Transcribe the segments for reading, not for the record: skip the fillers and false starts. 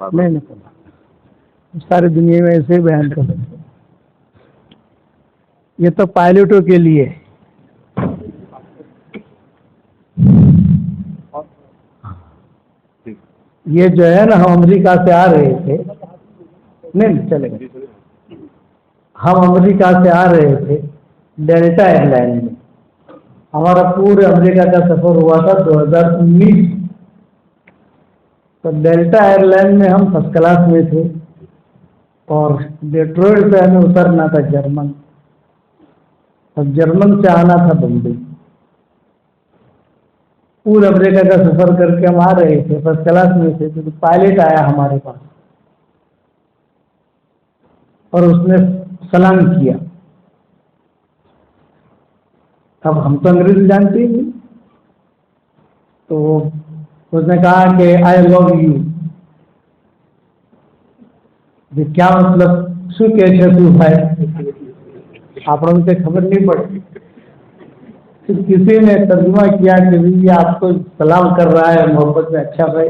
نہیں پڑھا، ساری دنیا میں ایسے ہی بیان کر سکتے. یہ تو پائلٹوں کے لیے. یہ جو ہے نا، ہم امریکہ سے آ رہے تھے. نہیں چلے گا. ہم امریکہ سے آ رہے تھے ڈیلٹا ایئر لائن میں. ہمارا پورے امریکہ کا سفر ہوا تھا 2019. تو ڈیلٹا ایئر لائن میں ہم فرسٹ کلاس میں تھے اور ڈیٹروئٹ سے ہمیں اترنا تھا جرمن، اور جرمن سے آنا تھا بمبئی. پورے امریکہ کا سفر کر کے ہم آ رہے تھے، فرسٹ کلاس میں تھے. تو پائلٹ آیا ہمارے پاس اور اس نے سلام کیا. اب ہم تو انگریزی جانتے ہی، تو اس نے کہا کہ آئی لو یو. کیا مطلب؟ شو کیسے تو ہے آپ ان سے خبر نہیں پڑتی. پھر کسی نے ترجمہ کیا کہ یہ آپ کو سلام کر رہا ہے محبت میں. اچھا بھائی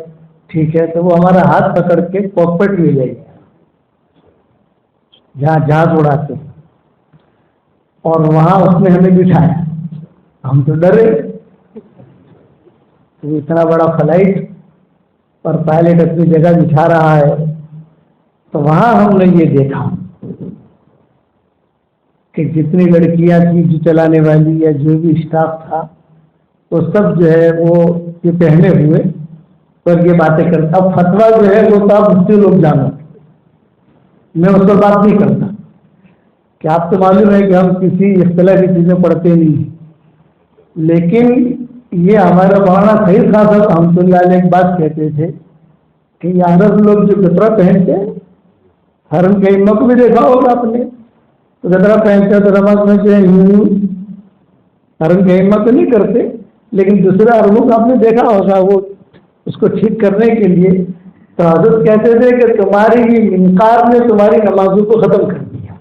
ٹھیک ہے. تو وہ ہمارا ہاتھ پکڑ کے کاکپٹ میں لے گیا جہاں جہاز اڑاتے، اور وہاں اس نے ہمیں بٹھایا. ہم تو ڈرے، اتنا بڑا فلائٹ اور پائلٹ اپنی جگہ بٹھا رہا ہے. تو وہاں ہم نے یہ دیکھا کہ جتنی لڑکیاں تھیں جو چلانے والی یا جو بھی اسٹاف تھا، وہ سب جو ہے وہ یہ پہنے ہوئے اور یہ باتیں کرتا. اب فتویٰ جو ہے وہ تو آپ مجھ سے لوگ جانو، میں اس پر بات نہیں کرتا کہ آپ کو معلوم ہے کہ ہم کسی اختلاف کی چیزیں پڑھتے نہیں. لیکن یہ ہمارا مولانا سعید خان صاحب رحمۃ اللہ علیہ ایک بات کہتے تھے کہ یہ عرب لوگ جو گدرا پہنتے ہیں، حرم کے ائمہ کو بھی دیکھا ہوگا آپ نے، تو گدرا پہنتے ہیں تو نماز میں جو ہے حرم کے ائمہ تو نہیں کرتے، لیکن دوسرے عربوں کو آپ نے دیکھا ہوگا وہ اس کو ٹھیک کرنے کے لیے. تو حضرت کہتے تھے کہ تمہاری یہ انکار نے تمہاری نمازوں کو ختم کر دیا.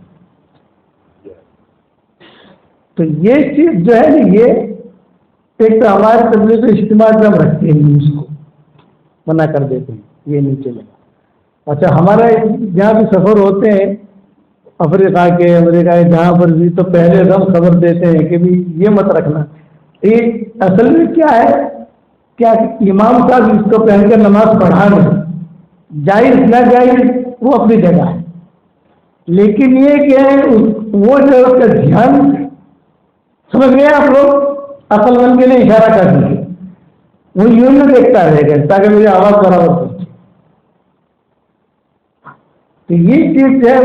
تو یہ چیز جو ہے نا، یہ ایک تو ہمارے تبلیغ اجتماع سے ہم رکھتے ہیں، اس کو منع کر دیتے ہیں، یہ نہیں چلے گا. اچھا ہمارے جہاں بھی سفر ہوتے ہیں افریقہ کے، امریکہ کے، جہاں پر بھی، تو پہلے ہم خبر دیتے ہیں کہ بھی یہ مت رکھنا. یہ اصل میں کیا ہے، کیا امام صاحب اس کو پہن کر نماز پڑھا نہیں، جائز نہ جائز وہ اپنی جگہ ہے. لیکن یہ کہ وہ جو اس کا دھیان سمجھ گئے آپ لوگ، عقل مند کے لیے اشارہ کر دیجیے، وہ یوں نہیں دیکھتا رہے گا تاکہ میری آواز برابر پہنچے. تو یہ چیز ہے،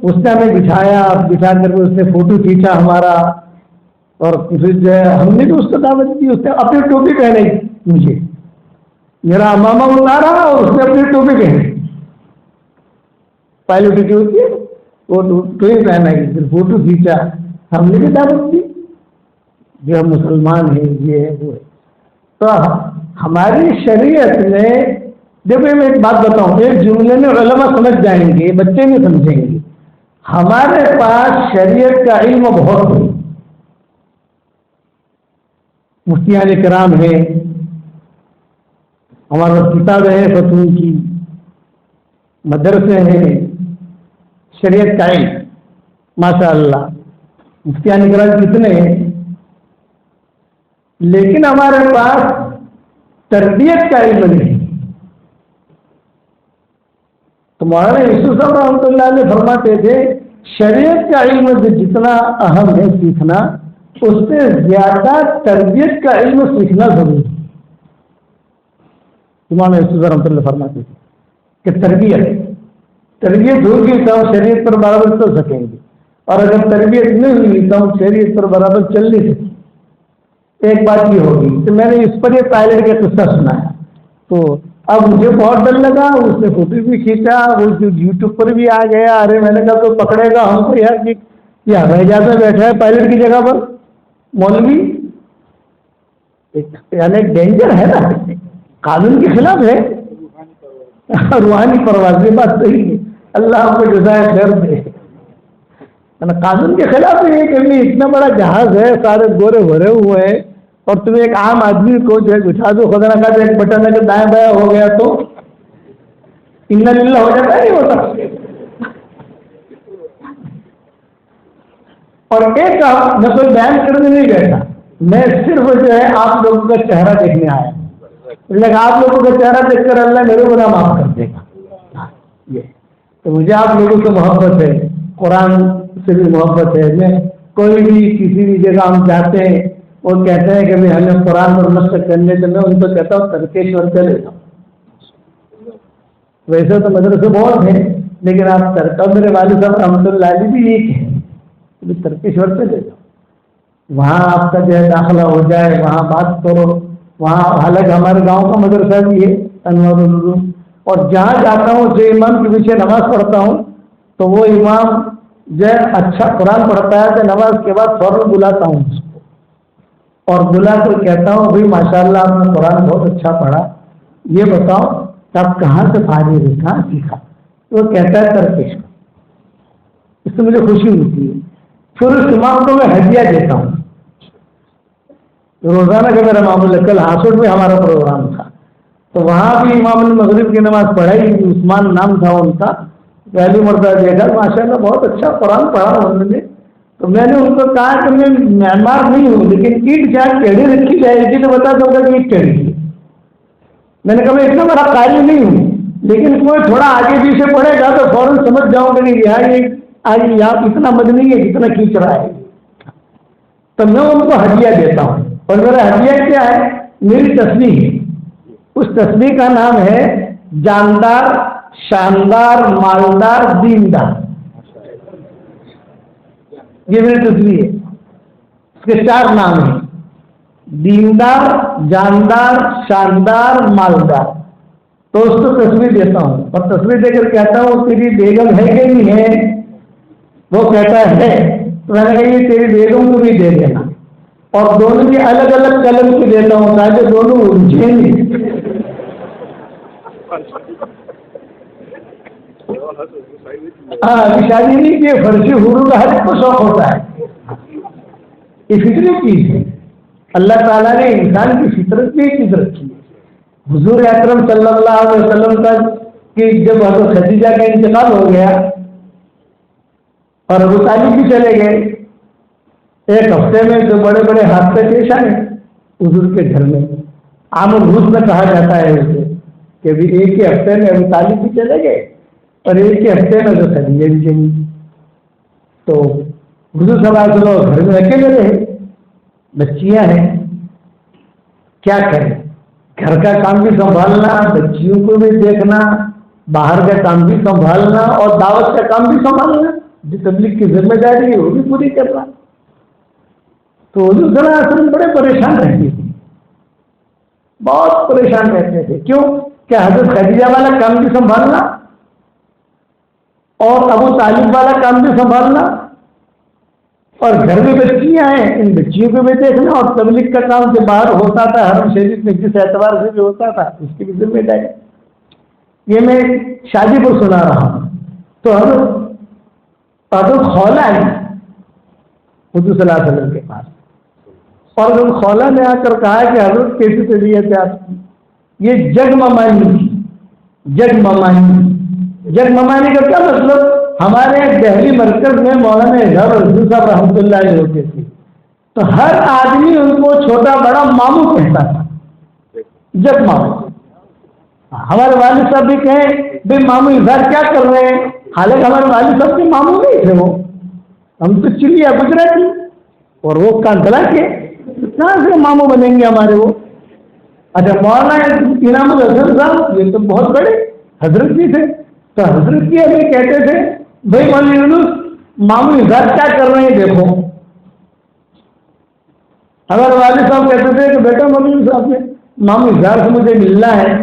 اس نے ہمیں بٹھا کر کے اس نے فوٹو کھینچا ہمارا، اور پھر جو ہے ہم نے بھی اس کو دعوت دی. اس نے اپنی ٹوپی پہنی مجھے، میرا امامہ اتارا اور اس نے اپنی ٹوپی پہنی، پائلٹ کی ہوتی ہے وہ ٹوپی پہنا گئی. پھر فوٹو کھینچا، ہم نے بھی دعوت دی جو ہم مسلمان ہیں، یہ ہے وہ ہے. تو ہماری شریعت میں، دیکھو میں ایک بات بتاؤں، ایک جملے میں علماء سمجھ جائیں گے، بچے نہیں سمجھیں گے. ہمارے پاس شریعت کا علم بہت ہے، مفتیان کرام ہیں، ہمارا کتابیں ہیں فتوی کی، مدرسے ہیں، شریعت کا علم ماشاء اللہ مفتیان کرام کتنے ہیں. لیکن ہمارے پاس تربیت کا علم نہیں. تو مولانا یوسف صاحب رحمۃ اللہ علیہ فرماتے تھے شریعت کا علم جتنا اہم ہے سیکھنا، اس سے زیادہ تربیت کا علم سیکھنا ضروری ہے. مولانا یوسف صاحب رحمۃ اللہ فرماتے تھے کہ تربیت ہوگی تو ہم شریعت پر برابر چل سکیں گے، اور اگر تربیت نہیں ہوئی تو ہم شریعت پر برابر چل نہیں سکیں. ایک بات یہ ہوگی، تو میں نے اس پر یہ پائلٹ کا قصہ سنایا، تو اب مجھے بہت ڈر لگا. اس نے فوٹو بھی کھینچا، وہ یوٹیوب پر بھی آ گیا. ارے میں نے کہا تو پکڑے گا ہم کو یار، یہ ہوائی جہاز میں بیٹھا ہے پائلٹ کی جگہ پر مولوی، یعنی ڈینجر ہے نا، قانون کے خلاف ہے، روحانی پرواز. یہ بات صحیح ہے، اللہ آپ کو جزائے خیر دے. قانون کے خلاف ہے کہ اتنا بڑا جہاز ہے، سارے گورے بھرے ہوئے ہیں، اور تمہیں ایک عام آدمی کو جو ہے بٹھا دو، خدا نہ کرے ایک بٹن اگر دائیں بایاں ہو گیا تو انا للہ ہو جاتا ہے نہیں ہوتا. اور ایک میں کوئی بیان کرنے نہیں بیٹھا, میں صرف جو ہے آپ لوگوں کا چہرہ دیکھنے آیا, لیکن آپ لوگوں کا چہرہ دیکھ کر اللہ میرے گناہ معاف کر دے گا. یہ تو مجھے آپ لوگوں سے محبت ہے, قرآن سے بھی محبت ہے. میں کوئی بھی کسی بھی جگہ ہم جاتے ہیں, وہ کہتے ہیں کہ بھائی ہمیں قرآن پر نشر کرنے سے, میں ان کو کہتا ہوں ترکیشور چلے جاؤ. ویسے تو مدرسے بہت ہیں, لیکن آپ ترکا, میرے والد صاحب رحمۃ اللہ علیہ بھی ایک ہے, ترکیشور چلے جاؤ, وہاں آپ کا جو ہے داخلہ ہو جائے, وہاں بات کرو. وہاں حالانکہ ہمارے گاؤں کا مدرسہ بھی ہے انوار العلوم, اور جہاں جاتا ہوں جو امام کے پیچھے نماز پڑھتا ہوں تو وہ امام جو ہے اچھا قرآن پڑھتا ہے تو نماز کے بعد فوراً بلاتا ہوں اس کو, اور بلا کر کہتا ہوں بھائی ماشاء اللہ آپ نے قرآن بہت اچھا پڑھا, یہ بتاؤ کہ آپ کہاں سے فارغ ہوئے, کہاں سیکھا؟ تو وہ کہتا ہے ترکیش. اس سے مجھے خوشی ہوتی ہے. پھر اس امام کو میں ہدیہ دیتا ہوں روزانہ کا میرا معمول ہے. کل ہاسوٹ میں ہمارا پروگرام تھا تو وہاں بھی امام نے مغرب کی نماز پڑھائی, عثمان نام تھا ان کا, پہلی مرتبہ دیکھا ماشاء اللہ بہت اچھا قرآن پڑھا انہوں نے. تو میں نے ان کو کہا کہ میں معمار نہیں ہوں, لیکن اینٹ جہاں ٹیڑھی رکھی جائے گی تو بتا دوں گا کہ اینٹ ٹیڑھی ہے. میں نے کہا میں اتنا بڑا قاری نہیں ہوں, لیکن کوئی تھوڑا آگے پیچھے پڑے گا تو فوراً سمجھ جاؤں گا کہ یہاں اتنا مد نہیں ہے جتنا کھینچ رہا ہے. تو میں ان کو ہدیہ دیتا ہوں, اور میرا ہدیہ کیا ہے؟ میری تسبیح ہے. اس تسبیح کا نام ہے جاندار, شاندار, مالدار, دیندار. یہ میری تسبیح ہے. اس کے 4 نام ہیں, دیندار, جاندار, شاندار, مالدار. تو اس کو تسبیح دیتا ہوں, اور تسبیح دے کر کہتا ہوں تیری بیگم ہے کہ نہیں ہے؟ وہ کہتا ہے. تو میں نے کہا یہ تیری بیگم کو بھی دے دینا, اور دونوں کی الگ الگ قلم کی دیتا ہوں تاکہ دونوں الجھیں نہیں. ہاں ابھی شادی نہیں کی, فرشی حور کا ہر ایک کو شوق ہوتا ہے. یہ فطری چیز ہے. اللہ تعالیٰ نے انسان کی فطرت بھی ایک فطرت کی ہے. حضور اکرم صلی اللہ علیہ وسلم کا کہ جب حضرت خدیجہ کا انتقال ہو گیا اور ابو طالب بھی چلے گئے, ایک ہفتے میں جو بڑے بڑے حادثے پیش آئے حضور کے گھر میں. عام الروس میں کہا جاتا ہے اسے کہ بھی ایک ہی ہفتے میں ابو طالب بھی چلے گئے اور ایک ہی ہفتے میں جو خدیجہ بھی چلی. تو حضور صلی اللہ علیہ وسلم گھر میں اکیلے رہے, بچیاں ہیں, کیا کریں؟ گھر کا کام بھی سنبھالنا, بچیوں کو بھی دیکھنا, باہر کا کام بھی سنبھالنا, اور دعوت کا کام بھی سنبھالنا, جو تبلیغ کی ذمہ داری ہے وہ بھی پوری کرنا. تو حضور صلی اللہ علیہ وسلم بڑے پریشان رہتے تھے, بہت پریشان رہتے تھے. کیوں کہ حضرت خدیجہ والا کام بھی سنبھالنا اور ابو طالب والا کام بھی سنبھالنا, اور گھر میں بچیاں ہیں, ان بچیوں کو بھی دیکھنا, اور تبلیغ کا کام جو باہر ہوتا تھا حرم شریف میں جس اعتبار سے بھی ہوتا تھا اس کی بھی ذمہ داری. یہ میں شادی کو سنا رہا ہوں. تو حضرت خولہ آئی حضور صلی اللہ علیہ وسلم کے پاس, اور حضرت خولہ نے آ کر کہا کہ حضرت کیسی طبیعت ہے آپ کی؟ یہ جگ ممانی تھی. جگ ممانی کا کیا مطلب؟ ہمارے دہلی مرکز میں مولانا اظہار الدین صاحب رحمۃ اللہ علیہ ہوتے تھے, تو ہر آدمی ان کو چھوٹا بڑا ماموں کہتا تھا, جگ ماموں. ہمارے والد صاحب بھی کہیں بھائی ماموں اظہار کیا کر رہے ہیں, حالانکہ ہمارے والد صاحب کے ماموں نہیں تھے, وہ ہم تو چلیا گجراتی اور وہ کانتلا کے, کہاں سے ماموں بنیں گے ہمارے وہ. اچھا مولانا انعام الحسن صاحب یہ تو بہت بڑے حضرت بھی تھے, تو حضرت بھی ہمیں کہتے تھے بھائی مولانا یونس ماموں اظہار کیا کر رہے ہیں دیکھو. ہمارے والد صاحب کہتے تھے کہ بیٹا مولانا صاحب نے ماموں اظہار سے مجھے ملنا ہے,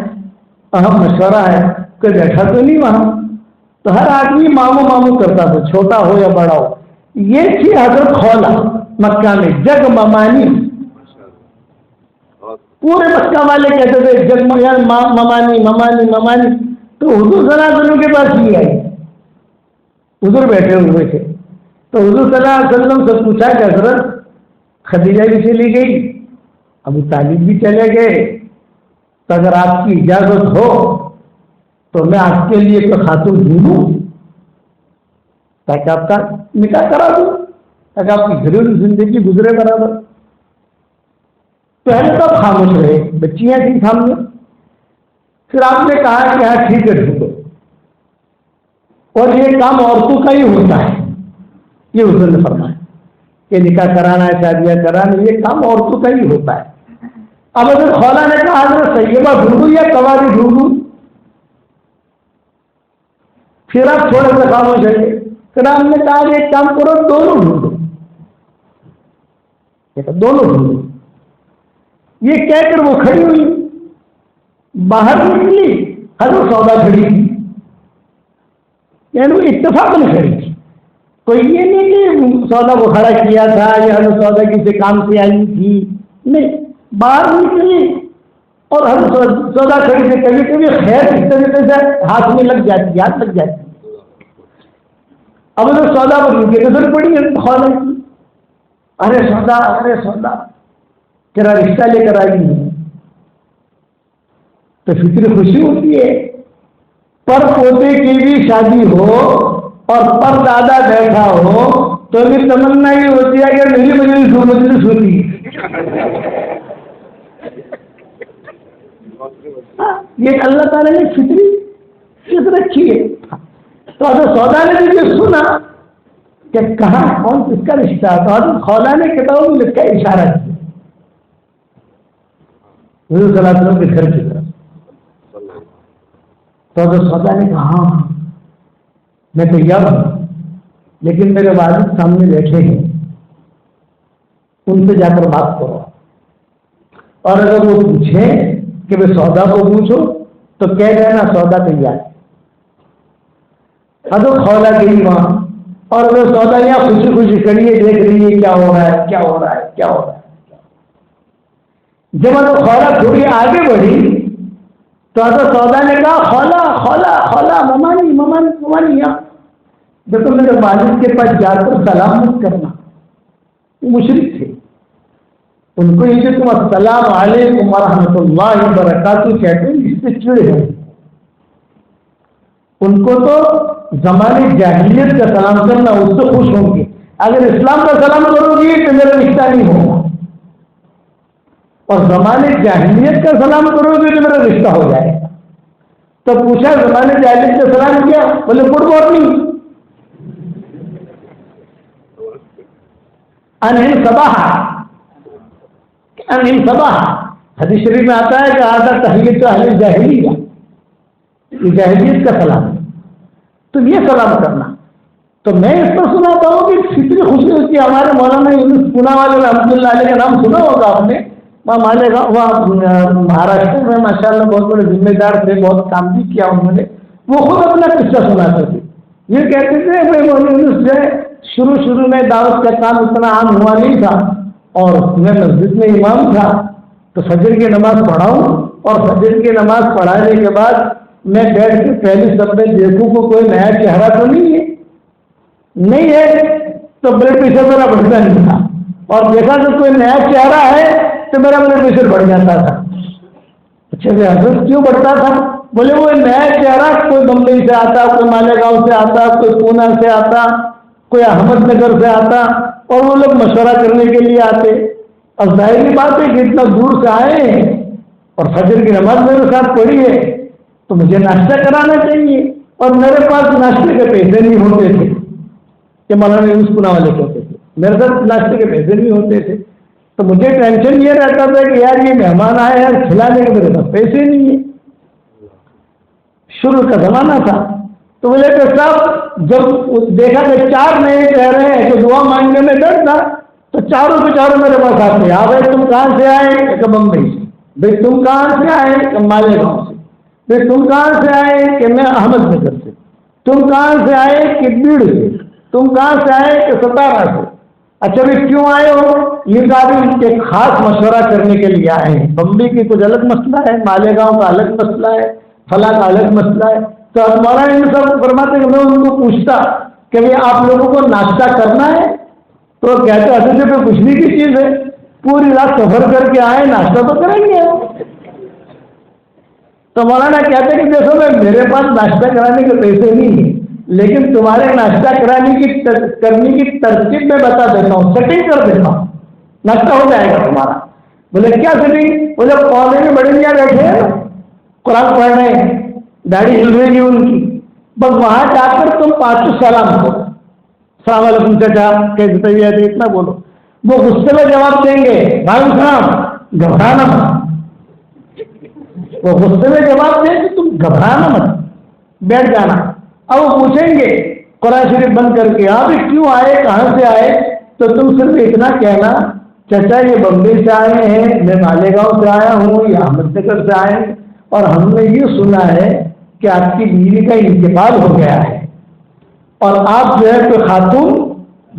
اہم مشورہ ہے, کہ بیٹھا تو نہیں وہاں. تو ہر آدمی ماموں کرتا تھا, چھوٹا ہو یا بڑا ہو. یہ تھی حضرت خولہ مکہ میں, جگ ممانی. پورے مکہ والے کہتے تھے جگ ممانی ممانی ممانی. تو حضور صلی اللہ علیہ وسلم کے پاس نہیں آئی, حضور بیٹھے ہوئے تھے. تو حضور صلی اللہ علیہ وسلم سے پوچھا کہ حضرت خدیجہ بھی چلی گئی, ابو طالب بھی چلے گئے, تو اگر آپ کی اجازت ہو تو میں آپ کے لیے کوئی خاتون ڈھونڈوں تاکہ آپ کا نکاح کرا دوں، تاکہ آپ کی گھریلو زندگی گزرے برابر۔ پہلے تو آپ خاموش رہے، بچیاں تھیں سامنے، پھر آپ نے کہا کہ ہاں ٹھیک ہے ڈھونڈو، اور یہ کام عورتوں کا ہی ہوتا ہے، یہ حضور نے فرمایا کہ نکاح کرانا ہے، شادیاں کرانا، یہ کام عورتوں کا ہی ہوتا ہے۔ اب اگر خولا نے کہا حضرت طیبہ ڈھونڈوں یا قواری ڈھونڈوں، پھر آپ تھوڑے سے خاموش رہے، پھر ہم نے کہا کہ ایک کام کرو، دونوں ڈھونڈو، دونوں ڈھونڈو۔ یہ کہہ کر وہ کھڑی ہوئی، باہر نکلی، حضرت سودا کھڑی تھی، یعنی وہ اتفاق نہیں کھڑی تھی، کوئی یہ نہیں کہ سودا کو کھڑا کیا تھا یا حضرت سودا کسی کام سے آئی تھی، نہیں، باہر نکلی اور حضرت سودا کھڑی تھی۔ کبھی کبھی خیر اس طریقے سے ہاتھ میں لگ جاتی، ہاتھ لگ جاتی۔ اب حضرت سودا پر ان کی نظر پڑی ہے خولا کی، ارے سودا تیرا رشتہ لے کر آئی ہے، تو فکر خوشی ہوتی ہے، پر پوتے کی بھی شادی ہو اور پر دادا بیٹھا ہو تو بھی تمنا یہ ہوتی ہے کہ میری مجلس ہوتی ہے۔ یہ اللہ تعالیٰ نے فطری رکھی ہے۔ تو حضرت سودا نے بھی جو سنا کہ کہاں کون کس کا رشتہ، تو حضرت خولا نے کتابوں میں لکھا اشارہ کیا حضور صلی اللہ علیہ وسلم کے گھر کی طرف۔ تو حضرت سودا نے کہا ہاں میں تیار ہوں، لیکن میرے والد سامنے بیٹھے ہیں، ان سے جا کر بات کرو، اور اگر وہ پوچھیں کہ میں سودا کو پوچھو تو کہہ دینا سودا تیار۔ حضرت خولا گئی وہاں، اور اگر سودا یہاں خوشی خوشی کریے دیکھ رہی ہے کیا ہو رہا ہے کیا ہو رہا ہے کیا ہو رہا ہے۔ جب حضرت خولا تھوڑی آگے بڑھی تو حضرت سودا نے کہا خولا خولا خولا ممانی ممانی ممانی، دیکھو میرے والد کے پاس جا کر سلام مت کرنا، وہ مشرک تھے، ان کو یہ کہ تم السلام علیکم ورحمۃ اللہ وبرکاتہ کہتے ہیں اس سے چڑ ہے، ان کو تو زمانے جاہلیت کا سلام کرنا اس سے خوش ہوں گے، اگر اسلام کا سلام کرو گی تو میرا رشتہ نہیں ہوگا، اور زمانے جاہلیت کا سلام کرو گے تو میرا رشتہ ہو جائے گا۔ تو پوچھا زمانے جاہلیت کا سلام کیا، بولے گڈ مارننگ، انہم صباح، انہم صباح، حدیث شریف میں آتا ہے کہ آدھا تحیت اہل جاہلیہ، یہ جاہلیت کا سلام ہے، تو یہ سلام کرنا۔ تو میں اس پر سناتا ہوں کہ کتنی خوشی ہوتی ہے، ہمارے مولانا یونس پونا والے رحمۃ اللہ علیہ کا نام سنا ہوگا آپ نے، وہاں مالیگاؤں وہاں مہاراشٹر میں ماشاءاللہ بہت بڑے ذمہ دار تھے، بہت کام بھی کیا انہوں نے، وہ خود اپنا قصہ سناتے تھے، یہ کہتے تھے کہ مولانا یونس سے شروع میں دعوت کا کام اتنا عام ہوا نہیں تھا، اور میں مسجد میں امام تھا، تو فجر کی نماز پڑھاؤں، اور فجر کی نماز پڑھانے کے بعد میں بیٹھ کے پہلی سب میں دیکھوں کو کوئی نیا چہرہ تو نہیں ہے تو بلڈ پریشر میرا بڑھتا نہیں تھا، اور دیکھا کہ کوئی نیا چہرہ ہے تو میرا بلڈ پریشر بڑھ جاتا تھا۔ اچھا بھی حضرت کیوں بڑھتا تھا؟ بولے وہ نیا چہرہ کوئی بمبئی سے آتا، کوئی مالیگاؤں سے آتا، کوئی پونا سے آتا، کوئی احمد نگر سے آتا، اور وہ لوگ مشورہ کرنے کے لیے آتے، اور ظاہری بات ہے کہ اتنا دور سے آئے ہیں اور فجر کی نماز میرے ساتھ پڑھی ہے تو مجھے ناشتہ کرانا چاہیے، اور میرے پاس ناشتے کے پیسے نہیں ہوتے تھے، کہ مولانا یونس پونا والے کہتے تھے میرے ساتھ ناشتے کے پیسے نہیں ہوتے تھے، تو مجھے ٹینشن یہ رہتا تھا کہ یار یہ مہمان آئے ہیں کھلانے کے میرے پاس پیسے نہیں ہیں، شروع کا زمانہ تھا۔ تو بولے کہ صاحب جب دیکھا کہ 4 نئے چہرے ہیں تو دعا مانگنے میں ڈر تھا، تو چاروں میرے پاس آتے، ہاں بھائی تم کہاں سے آئے کہ بمبئی سے، بھائی تم کہاں سے آئے کہ مالیگاؤں سے، بھائی تم کہاں سے آئے کہ میں احمد نگر سے، تم کہاں سے آئے کہ بیڑ سے، تم کہاں سے آئے کہ ستارہ سے، اچھا بھی کیوں آئے ہو؟ یہ گاڑی ایک خاص مشورہ کرنے کے لیے آئے ہیں، بمبئی کی کچھ الگ مسئلہ ہے، مالیگاؤں کا الگ مسئلہ ہے، فلاں کا الگ مسئلہ ہے۔ تو مولانا ان صاحب فرماتے کہ میں ان کو پوچھتا کہ بھائی آپ لوگوں کو ناشتہ کرنا ہے، تو کہتے حضرت پہ پوچھنے کی چیز ہے، پوری رات سفر کر کے آئے، ناشتہ تو کریں گے۔ تو مولانا کہتے ہیں کہ دیکھو میں میرے پاس ناشتہ کرانے کے پیسے نہیں ہیں، لیکن تمہارے ناشتہ کرنے کی ترکیب میں بتا دیتا ہوں، سیٹنگ کر دیتا ہوں، ناشتہ ہو جائے گا تمہارا۔ بولے کیا سیٹنگ؟ بولے پودے میں بڑے میاں بیٹھے ہیں قرآن پڑھ رہے ہیں، داڑھی ہل رہی ہے ان کی، بس وہاں جا کر تم 5 سلام کرو، السلام علیکم چچا کیسی طبیعت ہے، اتنا بولو۔ وہ غصے میں جواب دیں گے وعلیکم السلام، گھبرانا مت۔ وہ غصے میں جواب دیں کہ تم گھبرانا مت، بیٹھ جانا۔ اب وہ پوچھیں گے قرآن شریف بند کر کے آپ کیوں آئے، کہاں سے آئے، تو تم صرف اتنا کہنا چچا یہ بمبئی سے آئے ہیں، میں مالیگاؤں سے آیا ہوں، یا احمد نگر سے آئے ہیں، اور ہم نے یہ سنا ہے کہ آپ کی بیوی کا انتقال ہو گیا ہے اور آپ جو ہے کوئی خاتون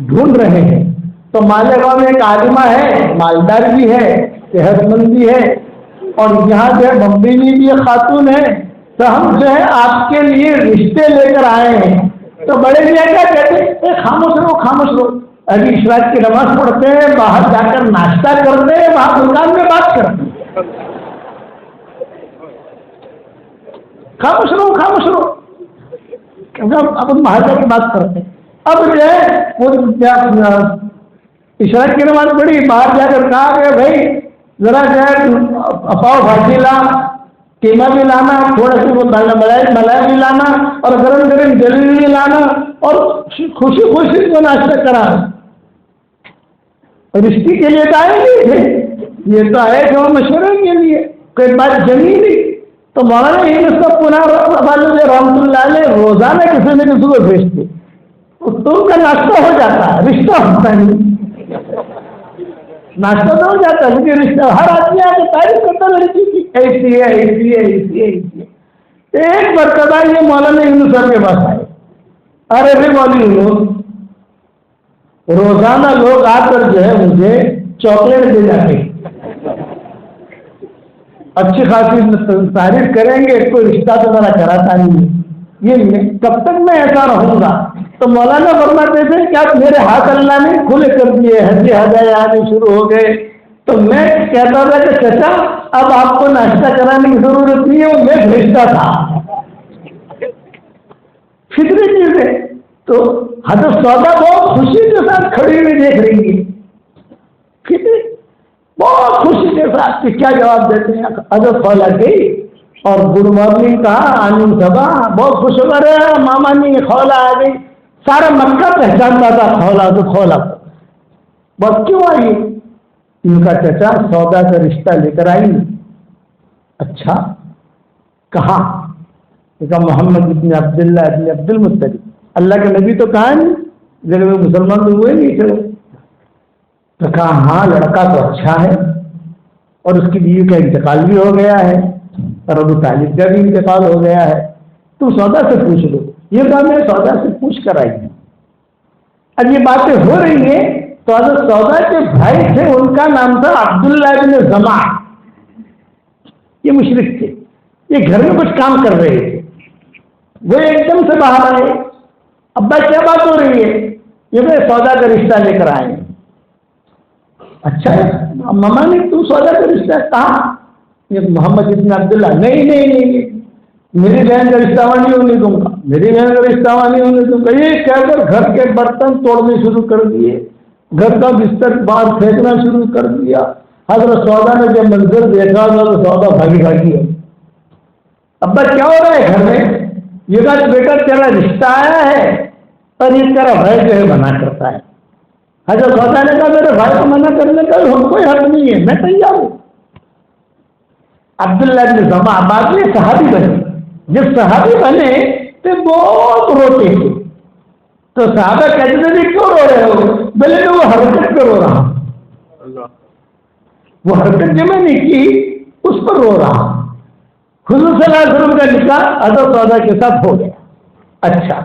ڈھونڈ رہے ہیں۔ تو مالیگاؤں میں ایک عالمہ ہے، مالدار بھی ہے، صحت مند بھی ہے، اور یہاں جو ہے بمبئی میں بھی ایک خاتون ہے، تو ہم جو ہے آپ کے لیے رشتے لے کر آئے ہیں۔ تو بڑے میاں کیا کہتے ہیں، خاموش رہو خاموش رہو، ابھی عشاء کی نماز پڑھتے ہیں، باہر جا کر ناشتہ کرتے ہیں، وہاں دکان میں بات کرتے ہیں، خاموش رہو خاموش رہو، اپن باہر جا کے بات کرتے ہیں۔ اب جو ہے وہ عشاء کی نماز پڑھی، باہر جا کر کہا کہ بھائی ذرا جو ہے پاؤ بھاجی لا، قیمہ بھی لانا، تھوڑا سا ملائی بھی لانا، اور گرم گرم جلیبی بھی لانا، اور خوشی خوشی کو ناشتہ کرانا۔ رشتے کے لیے تو آئے نہیں تھے، یہ تو آئے جو مشورے کے لیے، کوئی بات جمی نہیں۔ تو مولانا یہ رحمۃ اللہ علیہ روزانہ کسی نہ کسی کو بھیجتے، تم کا ناشتہ ہو جاتا ہے، رشتہ ہوتا نہیں، ناشتہ تو ہو جاتا ہے لیکن رشتہ، ہر آدمی آ کے تعریف کرتا لڑکی کی، ایسی ہے ایسی ہے ایسی ہے ایسی ہے۔ ایک مرتبہ یہ مولانا یونس صاحب کے پاس آئے، ارے بھائی مولوی یونس، روزانہ لوگ آ کر جو ہے مجھے چاکلیٹ دے جاتے ہیں، اچھی خاصی تعریف کریں گے، کوئی رشتہ تو میرا کراتا نہیں ہے، یہ کب تک میں ایسا رہوں گا؟ تو مولانا فرماتے تھے کہ آپ میرے ہاتھ اللہ نے کھلے کر دیے، ہدیے ہدایے آنے شروع ہو گئے۔ تو میں کہتا تھا کہ چچا اب آپ کو ناشتہ کرانے کی ضرورت نہیں ہے، وہ میں بھیجتا تھا، فطری چیز ہے۔ تو حضرت سودا بہت خوشی کے ساتھ کھڑی ہوئی دیکھ رہی ہے، فطری بہت خوشی کے ساتھ کہ کیا جواب دیتے ہیں۔ حضرت خولا گئی اور گڈ مارننگ کہا، آنند صبا، بہت خوش ہو رہے ماما نے خولا آ گئی، سارا مکہ پہچانتا تھا خولا تو خولا کو۔ بس کیوں آئی؟ ان کا چچا سودا کا رشتہ لے کر آئی۔ اچھا کہاں؟ کہا محمد ابن عبداللہ ابن عبد المطلب، اللہ کے نبی تو کہاں نہیں، جب وہ مسلمان تو ہوئے نہیں تھے۔ تو کہا ہاں لڑکا تو اچھا ہے، اور اس کی بیوی کا انتقال بھی ہو گیا ہے، اور ابو طالب کا بھی انتقال ہو گیا ہے، تو سودا سے پوچھ لو۔ یہ بات میں سودا سے پوچھ کر آئی ہوں۔ اب یہ باتیں ہو رہی ہیں تو حضرت سودا کے بھائی تھے، ان کا نام تھا عبداللہ بن زمع، یہ مشرک تھے، یہ گھر میں کچھ کام کر رہے تھے، وہ ایک دم سے باہر آئے، ابا کیا بات ہو رہی ہے؟ یہ میں سودا کا رشتہ لے کر آئے ہیں۔ اچھا ماما نے تم سودا کا رشتہ کہا؟ یہ محمد ابن عبداللہ، نہیں نہیں نہیں، میری بہن کا رشتہ نہیں ہونے دوں گا، میری بہن کا رشتہ نہیں ہونے دوں گا، یہ کہہ کر گھر کے برتن توڑنے شروع کر دیے، گھر کا بستر باہر پھینکنا شروع کر دیا۔ حضرت سودا نے جب منظر دیکھا تو سودا بھاگی بھاگی ہے، ابا کیا ہو رہا ہے گھر میں؟ یہ کہا بیٹا تیرا رشتہ آیا ہے، اور یہ تیرا بھائی جو ہے منع کرتا ہے۔ حضرت سودا نے کہا میرے بھائی کو منع کرنے کا ہم کوئی حق نہیں ہے، میں تیار ہوں۔ عبداللہ بن زمع بعد میں صحابی بنے، جب صحابی بنے تو بہت روتے تھے، تو صحابہ کہتے تھے کیوں رو رہے ہو؟ بولے میں وہ حرکت پہ رو رہا ہوں، وہ حرکت جو میں نے کی اس پر رو رہا ہوں۔ حضور صلی اللہ علیہ وسلم کا نکاح حضرت سودا کے ساتھ ہو گیا۔ اچھا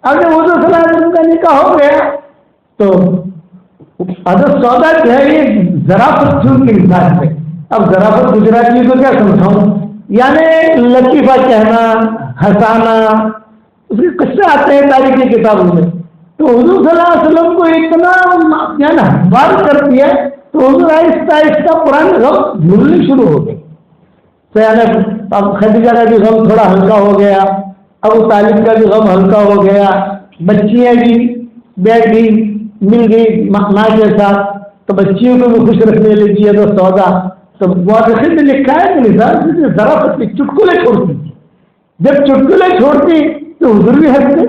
اب جب حضور صلی اللہ علیہ وسلم کا نکاح ہو گیا تو حضرت سودا جو ہے یہ ظرافت تھی ان کے مزاج میں۔ اب ظرافت گجراتی کو کیا سمجھاؤں، یعنی لطیفہ کہنا، ہنسانا، اس کے قصے آتے ہیں تاریخی کتابوں میں۔ تو حضور صلی اللہ علیہ وسلم کو اتنا ہموار کر دیا تو حضور آہستہ آہستہ پرانے لفظ بھولنے شروع ہو گئے۔ تو یعنی اب خدیجہ کا بھی غم تھوڑا ہلکا ہو گیا، ابو طالب کا بھی غم ہلکا ہو گیا، بچیاں بھی بیٹھی مل گئی ماں کے ساتھ تو بچیوں کو بھی خوش رکھنے لگی ہے تو سودا تو مورخین نے لکھا ہے کہ ذرا سی چٹکلے چھوڑتی تھی، جب چٹکلے چھوڑتی تو حضور بھی ہنستے،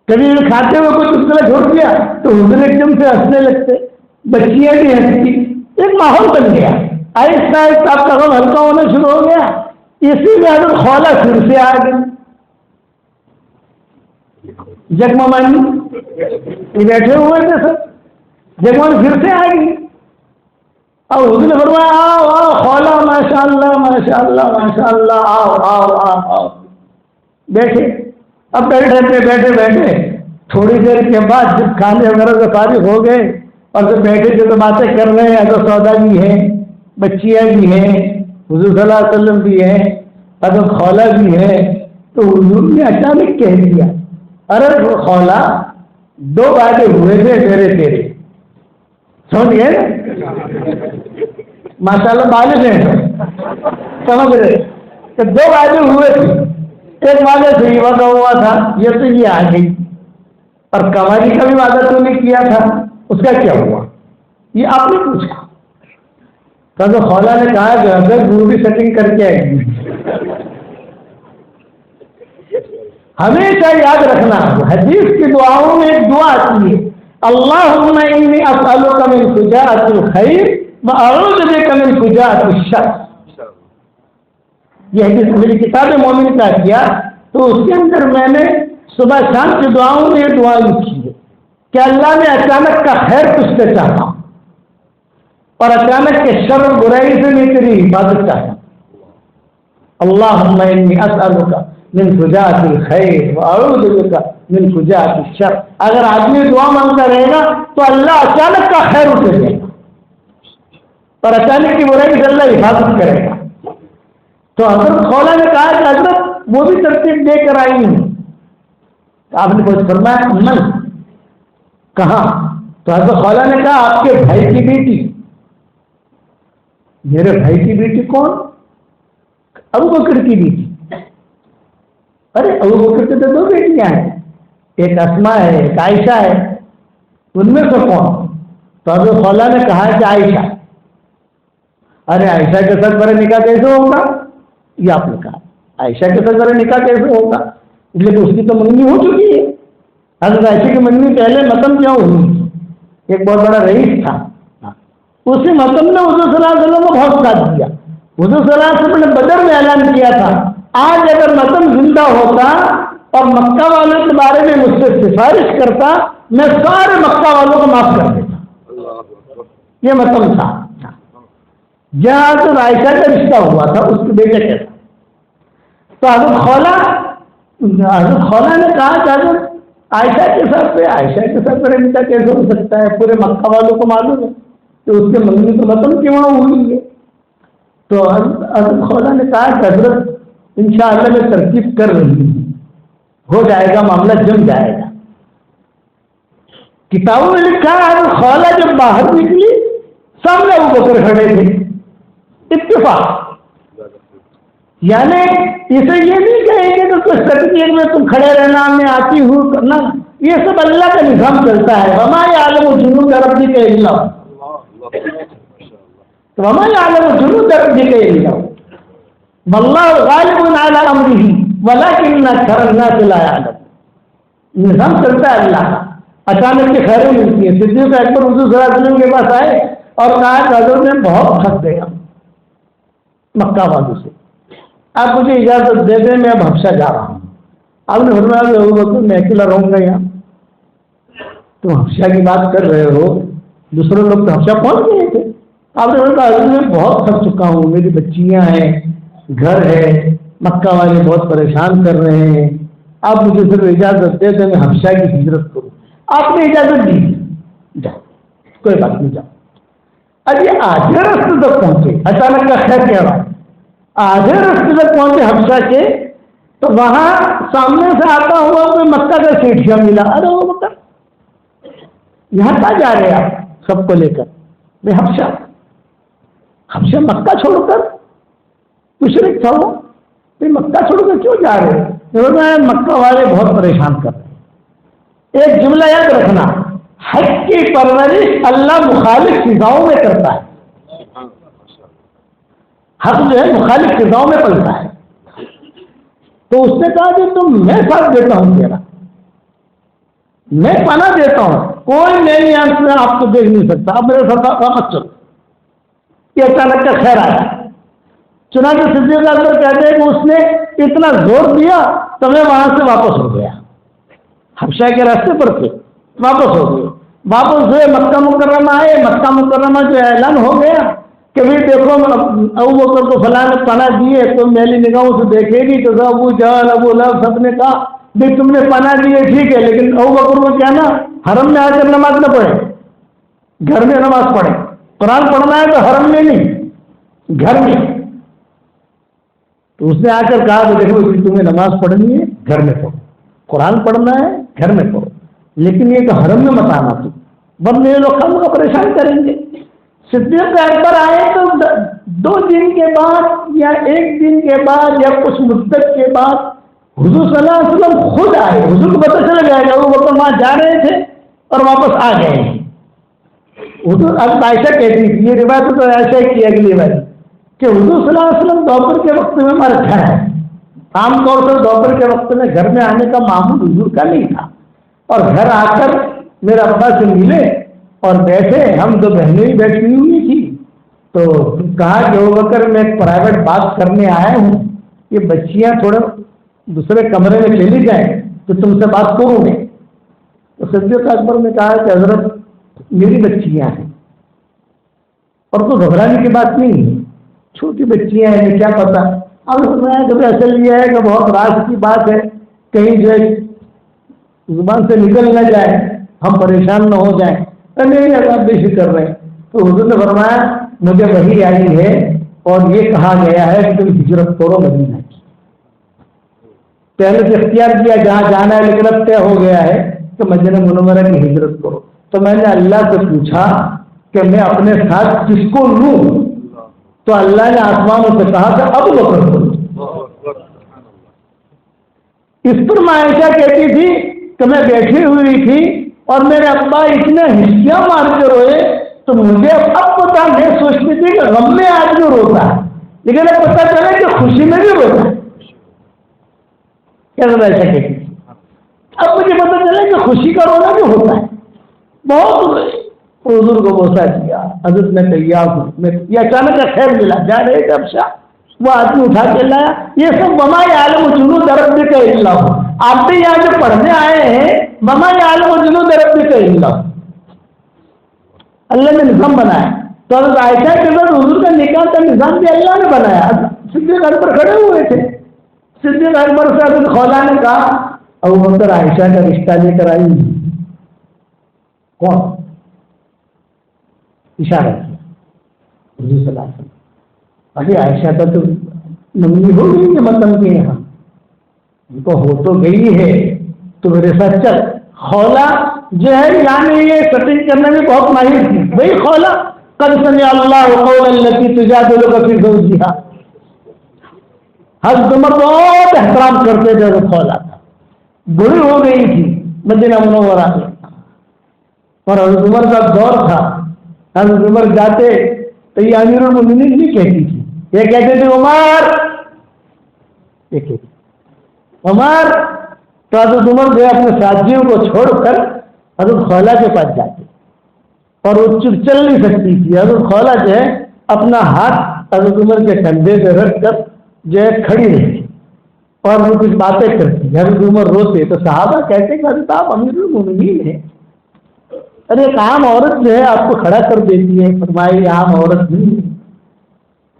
کبھی کھاتے ہوئے کوئی چٹکلا چھوڑ دیا تو حضور ایک دم سے ہنسنے لگتے، بچیاں بھی ہنستی، ایک ماحول بن گیا، آہستہ آہستہ آپ کا غم ہلکا ہونا شروع ہو گیا۔ اسی میں حضرت خولا پھر سے آ گئی، جگمانی بیٹھے ہوئے تھے سب، جگمانی پھر سے آ گئی اور حضور نے فرمایا آؤ آؤ خولا، ماشاء اللہ ماشاء اللہ ماشاء اللہ، آؤ آؤ آؤ آؤ، بیٹھے۔ اب بیٹھے تھوڑی دیر کے بعد جب کھانے وغیرہ سے فارغ ہو گئے اور جب بیٹھے جو تو باتیں کر رہے ہیں، حضرت سودا بھی ہیں، بچیاں بھی ہیں، حضور صلی اللہ علیہ وسلم بھی ہیں، حضرت خولا بھی ہے، تو حضور نے اچانک کہہ دیا ارے خولا 2 وعدے ہوئے تھے میرے تیرے، سمجھ گئے ماشاء اللہ بالغ ہیں، سمجھ رہے کہ 2 وعدے ہوئے تھے، ایک وعدے سے یہ وعدہ ہوا تھا یہ تو یہ آ گئی، اور کماری کا بھی وعدہ تو نے کیا تھا اس کا کیا ہوا، یہ آپ نے پوچھا۔ تو خولا نے کہا کہ اگر گرو بھی سیٹنگ کر کے آئے گی، ہمیشہ یاد رکھنا حدیث کی دعاؤں میں ایک دعا آتی ہے اللہم انی اسألک من فجاءۃ الخیر واعوذ بک من فجاءۃ الشر۔ یہ حدیث میری کتاب مومن کا کیا تو اس کے اندر میں نے صبح شام کی دعاؤں میں یہ دعا لکھی ہے کہ اللہ نے اچانک کا خیر کچھ سے چاہا اور اچانک کے شر برائی سے میں تیری حفاظت چاہتا ہوں، اللہم انی اسألک من فجاءۃ الخیر واعوذ بک من فجاءۃ الشر۔ اگر آدمی دعا مانگتا رہے گا تو اللہ اچانک کا خیر اٹھے دے گا اور اچانک کی برائی سے اللہ حفاظت کرے گا۔ تو حضرت خولا نے کہا کہ حضرت وہ بھی ترتیب دے کر آئی ہوں، آپ نے کچھ فرمایا من کہاں؟ تو حضرت خولا نے کہا آپ کے بھائی کی بیٹی۔ میرے بھائی کی بیٹی کون؟ ابو بکر کی بیٹی۔ ارے ابو بکر کے تو 2 بیٹیاں ہیں، ایک اسماء ہے ایک عائشہ ہے، ان میں سے کون؟ تو حضرت خولا نے کہا کہ عائشہ۔ ارے عائشہ کے ساتھ میرا نکاح کیسے ہوگا؟ یہ آپ نے کہا عائشہ کے ساتھ میرا نکاح کیسے ہوگا، اس لیے کہ اس کی تو منگنی ہو چکی ہے۔ حضرت عائشہ کی منگنی پہلے متم کیوں ہوئی؟ ایک بہت بڑا رئیس تھا، اسی متم نے حضور صلی اللہ علیہ وسلم کو بہت ساتھ دیا۔ حضور صلی اللہ علیہ وسلم نے بدر میں اعلان کیا تھا آج اگر متم زندہ ہوتا اور مکہ والوں کے بارے میں مجھ سے سفارش کرتا میں سارے مکہ والوں کو معاف کر دیتا، یہ متم تھا۔ جہاں حضرت عائشہ کا رشتہ ہوا تھا اس کے بیٹے کے ساتھ، تو حضرت خولا نے کہا کہ حضرت عائشہ کے ساتھ میرا نکاح کیسے ہو سکتا ہے؟ پورے مکہ والوں کو معلوم ہے کہ اس کے منگنی تو متم کی وہاں ہوئی ہے۔ تو حضرت خولا نے کہا کہ حضرت انشاءاللہ میں ترتیب کر رہی ہوں، ہو جائے گا، معاملہ جم جائے گا۔ کتابوں میں لکھا ہے حضرت خولا جب باہر نکلی سامنے ابو بکر کھڑے تھے، اتفاق، یعنی اسے یہ نہیں کہیں گے کہ کچھ تکلیف میں تم کھڑے رہنا میں آتی ہوں کرنا، یہ سب اللہ کا نظام چلتا ہے۔ وما یعلم جنود ربک الا هو، وما یعلم جنود ربک الا هو واللہ غالب علی امرہ ولکن اکثر الناس لا یعلمون۔ نظام چلتا ہے اللہ کا، اچانک کی خیریں ملتی ہیں۔ صدیق اکبر حضور صلی اللہ علیہ وسلم کے پاس آئے اور کہا کہ حضرت میں بہت تھک گیا مکہ والوں سے، آپ مجھے اجازت دے دیں میں اب حبشہ جا رہا ہوں۔ آپ نے فرمایا کہ ابو بکر میں اکیلا رہوں گا یہاں، تم حبشہ کی بات کر رہے ہو، دوسرے لوگ تو حبشہ پہنچ گئے تھے۔ آپ نے فرمایا حضرت میں بہت تھک چکا ہوں، میری بچیاں ہیں، گھر ہے، مکہ والے بہت پریشان کر رہے ہیں، آپ مجھے صرف اجازت دے دیں میں حبشہ کی ہجرت کروں۔ آپ نے اجازت دی، جاؤ کوئی بات نہیں، جاؤ۔ اب یہ آدھے راستے تک پہنچے، اچانک کا خیر کہہ رہا، آدھے راستے تک پہنچے حبشہ کے، تو وہاں سامنے سے آتا ہوا کوئی مکہ کا سیٹھیا ملا۔ ارے وہ مکہ یہاں کہاں جا رہے آپ سب کو لے کر؟ میں حبشہ مکہ چھوڑ کر مشرک تھا وہ، مکہ چھوڑ کر کیوں جا رہے ہیں؟ مکہ والے بہت پریشان کر رہے ہیں۔ ایک جملہ یاد رکھنا، حق کی پرورش اللہ مخالف فضاؤں میں کرتا ہے۔ حق جو ہے مخالف فضاؤں میں پلتا ہے۔ تو اس نے کہا کہ تم میں ساتھ دیتا ہوں تیرا، میں پناہ دیتا ہوں، کوئی میری آنکھ سے آپ کو دیکھ نہیں سکتا، اب میرے ساتھ مت چلو۔ یہ اچانک کا خیر آیا۔ چنانچہ صدیق اکبر کہتے ہیں کہ اس نے اتنا زور دیا تو میں وہاں سے واپس ہو گیا، حبشہ کے راستے پر تھے، واپس ہو گئے۔ واپس ہوئے مکہ مکرمہ آئے، مکہ مکرمہ جو اعلان ہو گیا کہ بھائی دیکھو ابو بکر کو فلاں نے پناہ دی ہے، تم میری نگاہوں سے دیکھے گی تو ابو جہل ابو لہب سب نے کہا بھائی تم نے پناہ دی ہے ٹھیک ہے، لیکن ابو بکر کو کیا نا حرم میں آ کر نماز نہ پڑھے، گھر میں نماز پڑھے۔ قرآن پڑھنا ہے تو حرم میں نہیں، گھر میں۔ تو اس نے آ کر کہا کہ دیکھو تمہیں نماز پڑھنی ہے گھر میں پڑھو، قرآن پڑھنا ہے گھر میں پڑھو، لیکن یہ تو حرم میں مت آنا تم، ورنہ یہ لوگ خام کا پریشان کریں گے۔ صدیق اکبر آئے تو 2 دن کے بعد یا 1 دن کے بعد یا کچھ مدت کے بعد حضور صلی اللہ علیہ وسلم خود آئے۔ حضور کو پتہ چل گیا کہ وہ بکر وہاں جا رہے تھے اور واپس آ گئے ہیں۔ حضور اب عائشہ کہتی تھی، یہ روایت تو ایسا ہی کی اگلی بار کہ حضور صلی اللہ علیہ وسلم دوپہر کے وقت میں ہمارا گھر ہے، عام طور پر دوپہر کے وقت میں گھر میں آنے کا معمول حضور کا نہیں تھا، اور گھر آ کر میرے ابا سے ملے اور بیٹھے، ہم 2 بہنیں ہی بیٹھی ہوئی تھی، تو کہا کہ ابو بکر میں ایک پرائیویٹ بات کرنے آیا ہوں، یہ بچیاں تھوڑے دوسرے کمرے میں چلی جائیں تو تم سے بات کروں گے۔ تو صدیق اکبر نے کہا کہ حضرت میری بچیاں ہیں اور تو گھبرانے کی بات نہیں ہے، چھوٹی بچیاں ہیں کیا پتا۔ اب کہ اصل یہ ہے کہ بہت راز کی بات ہے، کہیں جو ہے زبان سے نکل نہ جائے، ہم پریشان نہ ہو جائیں۔ نہیں آپ بے فکر رہے۔ تو حضور نے فرمایا مجھے وحی آئی ہے اور یہ کہا گیا ہے کہ تم ہجرت کرو مدینہ کی۔ پہلے سے اختیار کیا جہاں جانا ہے، لیکن اب طے ہو گیا ہے کہ مدینہ منورہ کی ہجرت کرو۔ تو میں نے اللہ سے پوچھا کہ میں اپنے ساتھ کس کو لوں، تو اللہ نے آسمانوں سے کہا کہ ابو بکر کو۔ اس پر عائشہ کہتی تھی کہ میں بیٹھی ہوئی تھی اور میرے ابا اتنے ہچکیاں مار کے روئے، تو مجھے اب پتا، میں سوچتی تھی کہ غم میں آدمی روتا ہے، لیکن اب پتا چلے کہ خوشی میں بھی روتا ہے۔ کیسے ایسا کہتی تھی، اب مجھے پتا چلا کہ خوشی کا رونا بھی ہوتا ہے۔ بہت روئے، حضور کو بوسا دیا، حضرت میں تیار ہوں، میں یہ اچانک کا خیر ملا، جا رہے تھے ابشا، وہ آدمی اٹھا کے لایا۔ یہ سب وما یعلم جنود ربک الا ہو، آپ بھی یہاں جو پڑھنے آئے ہیں وما یعلم جنود ربک الا ہو، اللہ نے نظام بنایا۔ تو حضرت عائشہ کے بعد حضور کا نکاح کا نظام بھی اللہ نے بنایا۔ صدیق اکبر کھڑے ہوئے تھے، صدیق اکبر سے حضرت خولا نے کہا ابو بکر عائشہ کا رشتہ لے کر آئی۔ کون؟ اشارہ کیا حضور صلی اللہ علیہ وسلم۔ ابھی عائشہ کا تو منگنی ہو گئی ہے مطلب کے یہاں، ان کو ہو تو گئی ہے، تو میرے ساتھ چل۔ خولا جو ہے یعنی یہ سٹنگ کرنے میں بہت ماہر تھی، وہی خولا قد سمع اللہ قول التی تجادلک فی زوجہا۔ حضرت عمر بہت احترام کرتے تھے، خولا تھا، بری ہو گئی تھی مدینہ منورہ میں، اور حضرت عمر کا دور تھا۔ حضرت عمر جاتے تو یہ امیر المومنین نہیں کہتی تھی، یہ کہتے تھے عمر، یہ کہتے عمر۔ تو حضرت عمر جو اپنے ساتھیوں کو چھوڑ کر حضرت خولا کے پاس جاتے، اور وہ چل نہیں سکتی تھی۔ حضرت خولا جو ہے اپنا ہاتھ حضرت عمر کے کندھے پہ رکھ کر جو ہے کھڑی رہتی اور وہ کچھ باتیں کرتی، حضرت عمر روتے۔ تو صحابہ کہتے کہ حضرت آپ امیر المومنین ہیں، ارے ایک عام عورت جو ہے آپ کو کھڑا کر دیتی ہے۔ فرمائی عام عورت نہیں،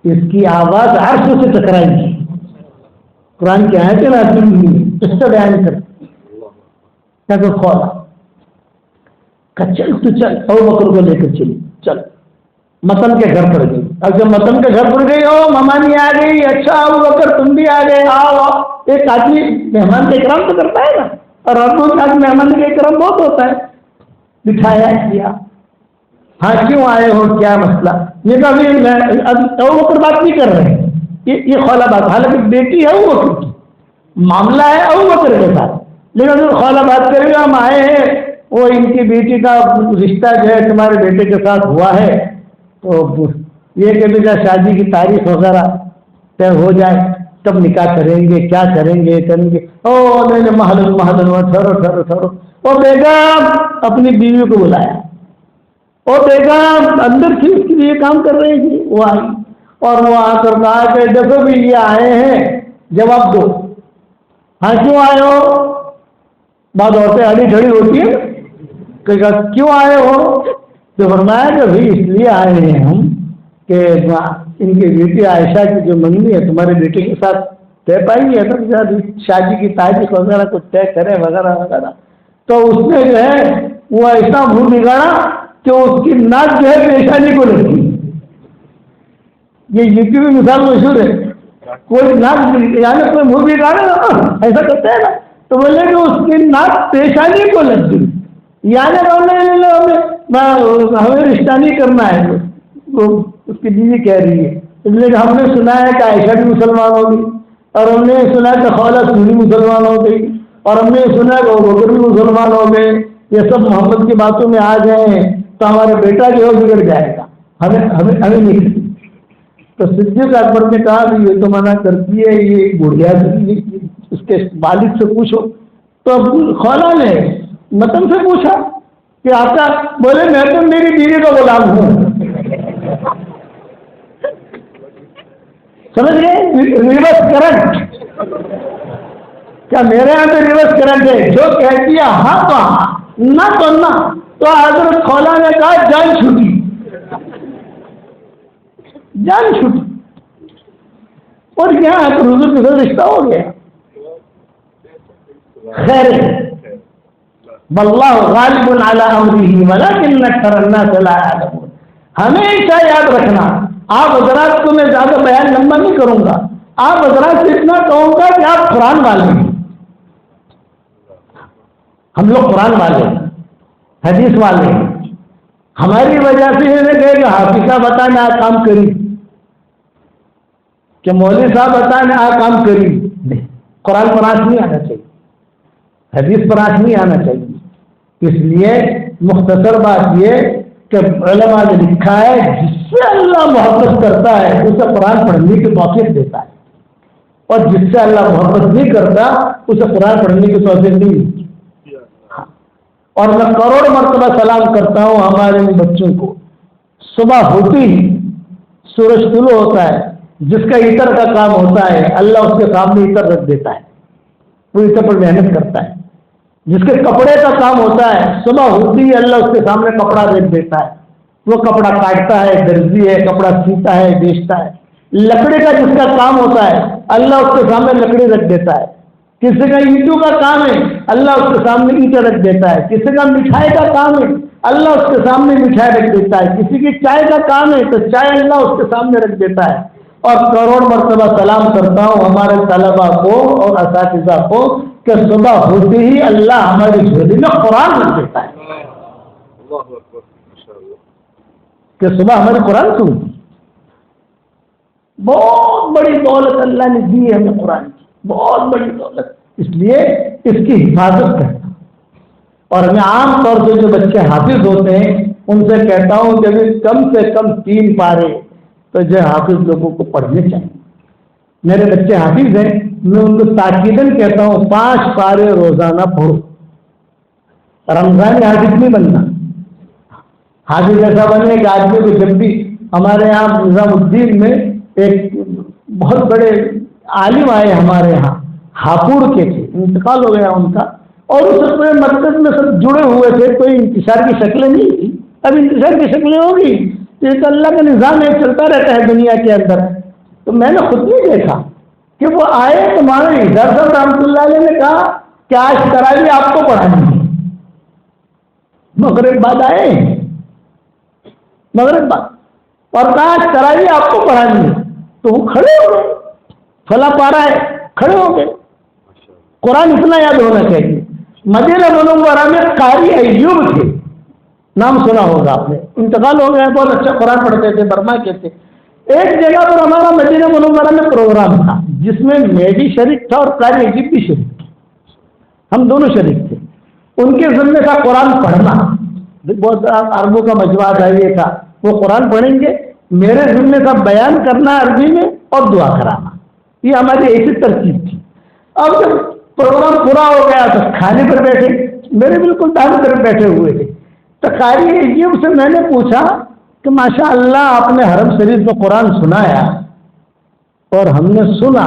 اس کی آواز عرش سے ٹکرائی گی، قرآن کی آیتیں نازل ہوئی ہیں، اس کا بیان کرتی۔ خولا کہ چل تو چل، ابو بکر کو لے کر چلی، چل۔ متن کے گھر پر گئی، اب جب متن کے گھر پر گئی، او ممانی آ گئی، اچھا ابو بکر تم بھی آ گئے، آؤ۔ ایک آدمی مہمان کا اکرام تو کرتا ہے نا، اور راتوں کے آدمی مہمان کا اکرام بہت ہوتا ہے۔ بٹھایا کیا، ہاں کیوں آئے ہو، کیا مسئلہ؟ یہ کبھی ابو بکر بات نہیں کر رہے ہیں، یہ خولہ بات، حالانکہ بیٹی ہے ابو بکر کی، معاملہ ہے ابو بکر کے ساتھ، لیکن اگر خولہ بات کرے گا ہم آئے ہیں وہ ان کی بیٹی کا رشتہ جو ہے تمہارے بیٹے کے ساتھ ہوا ہے، تو یہ کہ بیٹا شادی کی تاریخ وغیرہ طے ہو جائے تب نکاح کریں گے، کیا کریں گے کریں گے، او نہیں محلن ٹھہرو، وہ بیگم اپنی بیوی کو بلایا، وہ بیگم اندر تھی اس کے لیے کام کر رہی تھی، وہ آئی اور وہ آ کر کہا کہ دیکھو بھی یہ آئے ہیں جواب دو، ہاں کیوں آئے ہو؟ بعض عورتیں اڑی ڈھڑی ہوتی ہیں کہ کیوں آئے ہو؟ تو فرمایا کہ بھائی اس لیے آئے ہیں ہم کہ ان کی بیٹی عائشہ کی جو منگنی ہے تمہارے بیٹے کے ساتھ طے پائی ہے تو شادی کی تاریخ وغیرہ کچھ طے کرے وغیرہ وغیرہ، تو اس نے جو ہے وہ ایسا منہ بگاڑا کہ اس کی ناک جو ہے پیشانی کو لگتی، یہ یو پی میں مثال مشہور ہے، کوئی ناک یعنی کوئی منہ بگاڑے نا ایسا کرتے ہیں نا، تو بولے کہ اس کی ناک پیشانی کو لگتی، یعنی ہمیں رشتہ نہیں کرنا ہے، وہ اس کی بیوی کہہ رہی ہے، اس لیے کہ ہم نے سنا ہے کہ عائشہ بھی مسلمان ہوگی، اور ہم نے سنا کہ خولہ سنی مسلمان ہو گئی، اور ہم نے سنا کہ ابو بکر بھی مسلمان ہو گئے، یہ سب محمد کی باتوں میں آ گئے ہیں تو ہمارا بیٹا جو ہے بگڑ جائے گا، ہمیں نہیں۔ تو صدیق اکبر نے کہا کہ یہ تو منع کرتی ہے، یہ بڑھیا اس کے والد سے پوچھو، تو خولہ نے متن سے پوچھا کہ آقا، بولے میں تو میری بیوی کا غلام ہوں، سمجھ گئے ریورس کرنٹ، کیا میرے یہاں پہ ریورس کرنٹ ہے، جو کہتی ہے ہاں تو ہاں نہ تو نہ، تو حضرت خولہ نے کہا جان چھوٹی، جان چھوٹی، اور یہاں تو حضور کے ساتھ رشتہ ہو گیا۔ خیر واللہ غالب علی امرہ ولکن اکثر الناس لا یعلمون، ہمیشہ یاد رکھنا، آپ حضرات کو میں زیادہ بیان لمبا نہیں کروں گا، آپ حضرات سے اتنا کہوں گا کہ آپ قرآن والے ہیں، ہم لوگ قرآن والے ہیں، حدیث والے ہیں، ہماری وجہ سے یہ نہیں کہے کہ حافظ صاحب بتانے آ کام کری، کہ مولوی صاحب بتانے آ کام کری، نہیں، قرآن پر آنکھ نہیں آنا چاہیے، حدیث پر آنکھ نہیں آنا چاہیے۔ اس لیے مختصر بات یہ کہ علماء نے لکھا ہے جس سے اللہ محبت کرتا ہے اسے قرآن پڑھنے کی توفیق دیتا ہے، اور جس سے اللہ محبت نہیں کرتا اسے قرآن پڑھنے کی توفیق نہیں ملتی۔ اور میں کروڑ مرتبہ سلام کرتا ہوں ہمارے ان بچوں کو، صبح ہوتی ہی سورج طلوع ہوتا ہے، جس کا عطر کا کام ہوتا ہے اللہ اس کے سامنے عطر رکھ دیتا ہے، وہ عطر پر محنت کرتا ہے، جس کے کپڑے کا کام ہوتا ہے صبح ہوتی ہی اللہ اس کے سامنے کپڑا رکھ دیتا ہے، وہ کپڑا کاٹتا ہے، درزی ہے، کپڑا سیتا ہے، بیچتا ہے، لکڑی کا جس کا کام ہوتا ہے اللہ اس کے سامنے لکڑی رکھ دیتا ہے، کسی کا اینٹوں کا کام ہے اللہ اس کے سامنے اینٹیں رکھ دیتا ہے، کسی کا مٹھائی کا کام ہے اللہ اس کے سامنے مٹھائی رکھ دیتا ہے، کسی کی چائے کا کام ہے تو چائے اللہ اس کے سامنے رکھ دیتا ہے۔ اور کروڑ مرتبہ سلام کرتا ہوں ہمارے طلبا کو اور اساتذہ کو کہ صبح ہوتے ہی اللہ ہماری جھولی میں قرآن رکھ دیتا ہے، کہ صبح ہمارے قرآن سنتی، بہت بڑی دولت اللہ نے دی ہے ہمیں قرآن کی، بہت بڑی دولت، اس لیے اس کی حفاظت کرتا ہوں۔ اور میں عام طور سے جو بچے حافظ ہوتے ہیں ان سے کہتا ہوں کہ ابھی کم سے کم 3 پارے تو جو حافظ لوگوں کو پڑھنے چاہیے۔ میرے بچے حافظ ہیں، میں ان کو تاکیداً کہتا ہوں 5 پارے روزانہ پڑھو، رمضان حافظ نہیں بننا، حافظ ایسا بننے کہ آدمی کو جب بھی ہمارے یہاں نظام الدین میں ایک بہت بڑے عالم آئے ہمارے یہاں، ہاپوڑ کے تھے، انتقال ہو گیا ان کا، اور اس پورے مرکز میں سب جڑے ہوئے تھے، کوئی انتشار کی شکلیں نہیں تھی، اب انتشار کی شکلیں ہوگی، تو اللہ کا نظام ایک چلتا رہتا ہے دنیا کے اندر۔ تو میں نے خود نہیں دیکھا کہ وہ آئے تو ہمارے ادھر صاحب رحمۃ اللہ علیہ نے کہا کہ آج تراویح آپ کو پڑھانی ہے، مغرب بعد آئے، مغرب بعد، اور کہا آج تراویح آپ کو پڑھانی ہے، تو وہ کھڑے ہو گئے، فلاں پارا ہے، کھڑے ہو گئے۔ قرآن اتنا یاد ہونا چاہیے۔ مدینہ منورہ میں قاری ایوب تھے، نام سنا ہوگا آپ نے، انتقال ہو گیا، بہت اچھا قرآن پڑھتے تھے، برما کے تھے، ایک جگہ پر ہمارا مدینہ منورہ میں پروگرام تھا جس میں میں بھی شریک تھا اور قاری عجیب بھی شریک تھا، ہم دونوں شریک تھے. ان کے ذمے تھا قرآن پڑھنا، بہت عربوں کا مجموعہ تھا، یہ تھا وہ قرآن پڑھیں گے، میرے ذمے تھا بیان کرنا عربی میں اور دعا کرانا. یہ ہماری ایسی ترتیب تھی. اب جب پروگرام پورا ہو گیا تو کھانے پر بیٹھے، میرے بالکل دائیں طرف بیٹھے ہوئے تھے. تو قاری عجیب سے میں نے پوچھا کہ ماشاء اللہ آپ نے حرم شریف میں قرآن سنایا اور ہم نے سنا،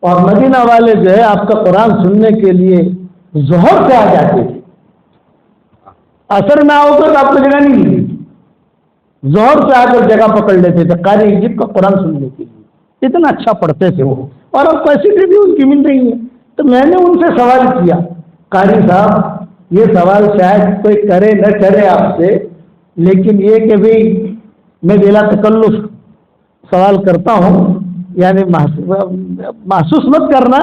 اور مدینہ والے جو ہے آپ کا قرآن سننے کے لیے ظہر سے آ جاتے تھے، اثر نہ ہو تو آپ کو جگہ نہیں ملتی، ظہر سے آ کر جگہ پکڑ لیتے تھے قاری عجیب کا قرآن سننے کے لیے. اتنا اچھا پڑھتے تھے وہ، اور اب فیسلٹی بھی ان کی مل رہی ہے. تو میں نے ان سے سوال کیا، قاری صاحب یہ سوال شاید کوئی کرے نہ کرے آپ سے، لیکن یہ کہ بھئی میں بلا تکلف سوال کرتا ہوں، یعنی محسوس مت کرنا،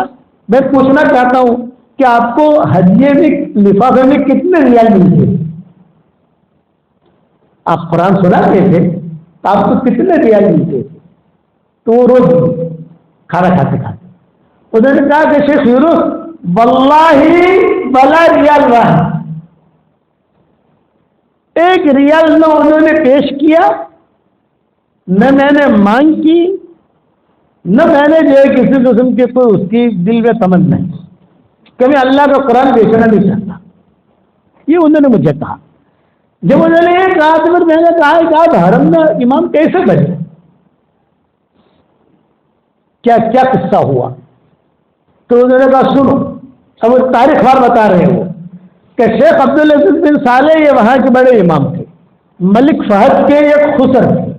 میں پوچھنا چاہتا ہوں کہ آپ کو ہدیے میں لفافے میں کتنے ریال ملتے ہیں؟ آپ قرآن سناتے تھے تو آپ کو کتنے ریال ملتے تھے؟ تو وہ روز کھانا کھاتے کھاتے انہوں نے کہا کہ شیخ یونس واللہ بلا ریال واحد، ایک ریال نہ انہوں نے پیش کیا، نہ میں نے مانگ کی، نہ میں نے جو ہے کسی قسم کے کوئی اس کی دل میں تمنا نہیں کہ میں اللہ کا قرآن بیچنا نہیں چاہتا. یہ انہوں نے مجھے کہا. جب انہوں نے یہ کہا تو پھر میں نے کہا کہ آپ حرم میں امام کیسے بنے، کیا کیا قصہ ہوا؟ تو انہوں نے کہا سنو. اب وہ تاریخ وار بتا رہے ہیں وہ کہ شیخ عبدالعزیز بن صالح یہ وہاں کے بڑے امام تھے، ملک فہد کے ایک خسر تھے،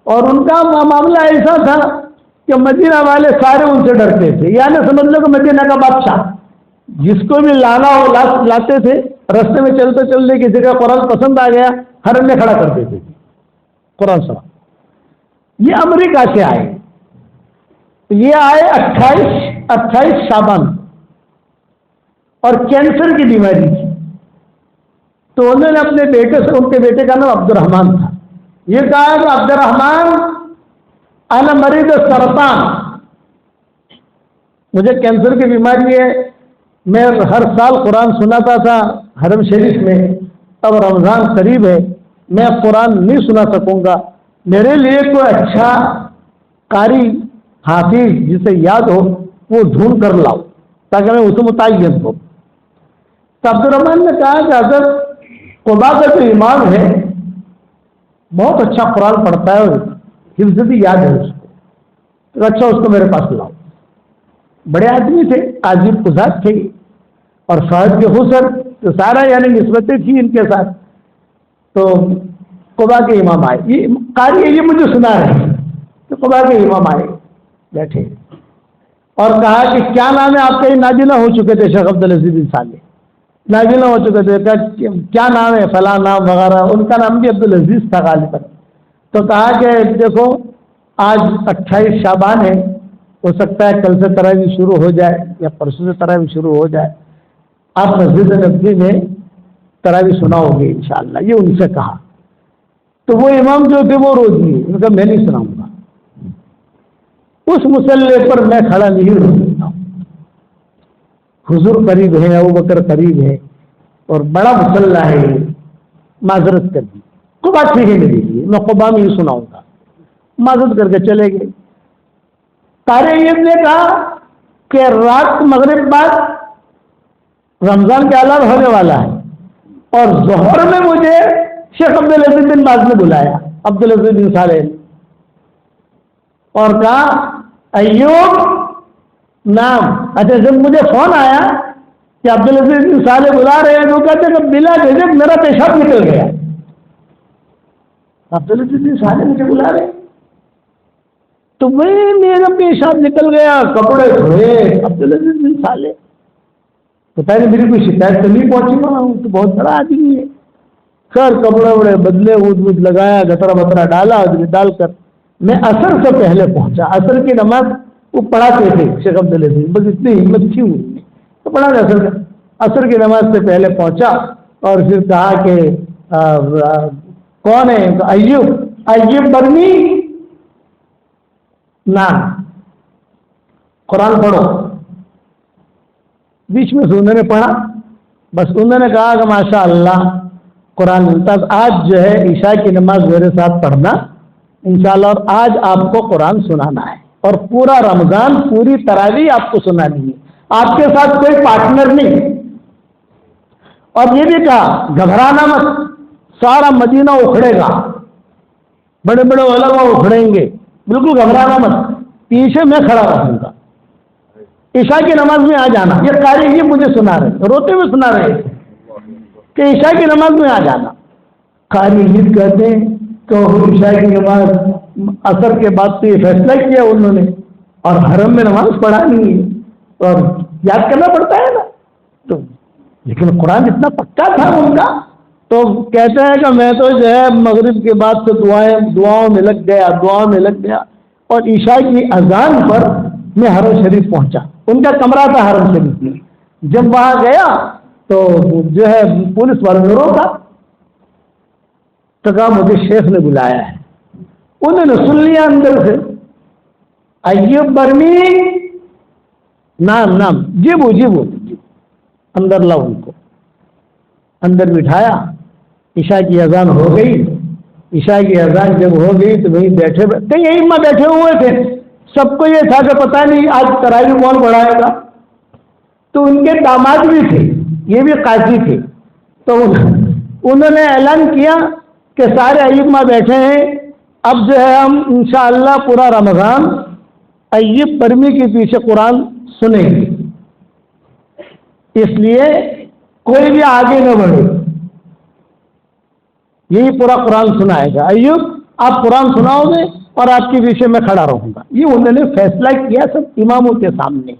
اور ان کا معاملہ ایسا تھا کہ مدینہ والے سارے ان سے ڈرتے تھے. یعنی سمجھ لو کہ مدینہ کا بادشاہ جس کو بھی لانا ہو لاتے تھے، رستے میں چلتے چلتے کسی کا قرآن پسند آ گیا حرم میں کھڑا کر دیتے تھے قرآن سنا. یہ امریکہ سے آئے، یہ آئے 28 شعبان، اور کینسر کی بیماری تھی. تو انہوں نے اپنے بیٹے سے، ان کے بیٹے کا نام عبد الرحمان تھا، یہ کہا کہ عبد الرحمان انا مریض سرطان، مجھے کینسر کی بیماری ہے، میں ہر سال قرآن سناتا تھا حرم شریف میں، اب رمضان قریب ہے، میں قرآن نہیں سنا سکوں گا، میرے لیے کوئی اچھا قاری حافظ جسے یاد ہو وہ ڈھونڈ کر لاؤ تاکہ میں اسے متعین ہو. تو عبد الرحمان نے کہا کہ حضرت قبا کا جو امام ہے بہت اچھا قرآن پڑھتا ہے اور حفظ بھی یاد ہے اس کو، تو اچھا اس کو میرے پاس لاؤ. بڑے آدمی تھے، عجیب قذات تھے، اور فہد کے خسر تو سارا یعنی نسبتیں تھی ان کے ساتھ. تو قبا کے امام آئے، یہ قاری یہ مجھے سنا رہے ہیں کہ قبا کے امام آئے بیٹھے اور کہا کہ کیا نام ہے آپ کا؟ یہ نازلہ ہو چکے تھے شیخ عبدالعزیز بن صالح، نازلہ ہو چکے تھے، کیا نام ہے؟ فلاں نام وغیرہ. ان کا نام بھی عبدالعزیز تھا غالباً. تو کہا کہ دیکھو آج 28 شعبان ہے، ہو سکتا ہے کل سے تراویح شروع ہو جائے یا پرسوں سے تراویح شروع ہو جائے، آپ مسجد نبوی میں تراویح سناؤ گے انشاءاللہ. یہ ان سے کہا. تو وہ امام جو تھے وہ روز دیے، ان کا میں نہیں سناؤں گا، اس مسلح پر میں کھڑا نہیں رہ سکتا ہوں، حضور قریب ہے، ابو بکر قریب ہے اور بڑا مسلح ہے، معذرت کر دی. قبا ٹھیک ہے میرے لیے، میں قبا میں ہی سناؤں گا. معذرت کر کے چلے گئے. قاری عجیب نے کہا کہ رات مغرب بعد رمضان کا اعلان ہونے والا ہے، اور ظہر میں مجھے شیخ عبدالعزیز بن باز نے بلایا، عبدالعزیز بن صالح، اور کہا ایوب نام. اچھا جب مجھے فون آیا کہ عبدالعزیز بن صالح بلا رہے ہیں، تو کہتے کہ بلا جھجک میرا پیشاب نکل گیا. عبدالعزیز بن صالح مجھے بلا رہے ہیں تو میرا پیشاب نکل گیا، کپڑے دھوئے. عبدالعزیز بن صالح پتا نہیں میری کوئی شکایت تو نہیں پہنچی، ہوں تو بہت بڑا آدمی ہے. خیر کپڑے وڑے بدلے، ود لگایا، گترا بترا ڈالا، ڈال کر میں عصر سے پہلے پہنچا. عصر کی نماز وہ پڑھاتے تھے شیخ عبدالعزیز، بس اتنی ہمت تھی ان میں تو پڑھا. عصر کی نماز سے پہلے پہنچا اور پھر کہا کہ کون ہے؟ ایوب برنی. نہ قرآن پڑھو. بیچ میں سے انہوں نے پڑھا, بس انہوں نے کہا کہ ماشاء اللہ قرآن ملتا. آج جو ہے عشاء کی نماز میرے ساتھ پڑھنا انشاءاللہ, اور آج آپ کو قرآن سنانا ہے, اور پورا رمضان پوری تراویح آپ کو سنانی ہے, آپ کے ساتھ کوئی پارٹنر نہیں. اور یہ بھی کہا گھبرانا مت, سارا مدینہ اکھڑے گا, بڑے بڑے علماء اکھڑیں گے, بالکل گھبرانا مت, پیچھے میں کھڑا رہوں گا, عشاء کی نماز میں آ جانا. یہ قاری ہی مجھے سنا رہے, روتے ہوئے سنا رہے تھے کہ عشاء کی نماز میں آ جانا. قاری ہی کہتے ہیں کہ عشاء کی نماز اثر کے بعد تو یہ فیصلہ کیا انہوں نے, اور حرم میں نماز پڑھانی ہے, اور یاد کرنا پڑتا ہے نا. تو لیکن قرآن اتنا پکا تھا ان کا, تو کہتے ہیں کہ میں تو جو ہے مغرب کے بعد سے دعاؤں میں لگ گیا, اور عشاء کی اذان پر میں حرم شریف پہنچا. ان کا کمرہ تھا حرم شریف میں. جب وہاں گیا تو جو ہے پولیس والوں نے روکا, تو کہا مجھے شیخ نے بلایا ہے. انہوں نے سن لیا اندر سے, ایوب برمی نام جیبو اندر لاؤ. ان کو اندر بٹھایا, عشاء کی اذان ہو گئی. عشاء کی اذان جب ہو گئی تو وہیں بیٹھے, کئی ائمہ بیٹھے ہوئے تھے, سب کو یہ تھا کہ پتہ نہیں آج تراویح کون پڑھائے گا. تو ان کے داماد بھی تھے, یہ بھی قاضی تھے. تو انہوں نے اعلان کیا کہ سارے ائمہ بیٹھے ہیں, اب جو ہے ہم انشاءاللہ پورا رمضان ایوب برمی کے پیچھے قرآن سنیں گے, اس لیے کوئی بھی آگے نہ بڑھے, یہی پورا قرآن سنائے گا. ایوب آپ قرآن سناؤ گے اور آپ کے پیچھے میں کھڑا رہوں گا. یہ انہوں نے فیصلہ کیا سب اماموں کے سامنے.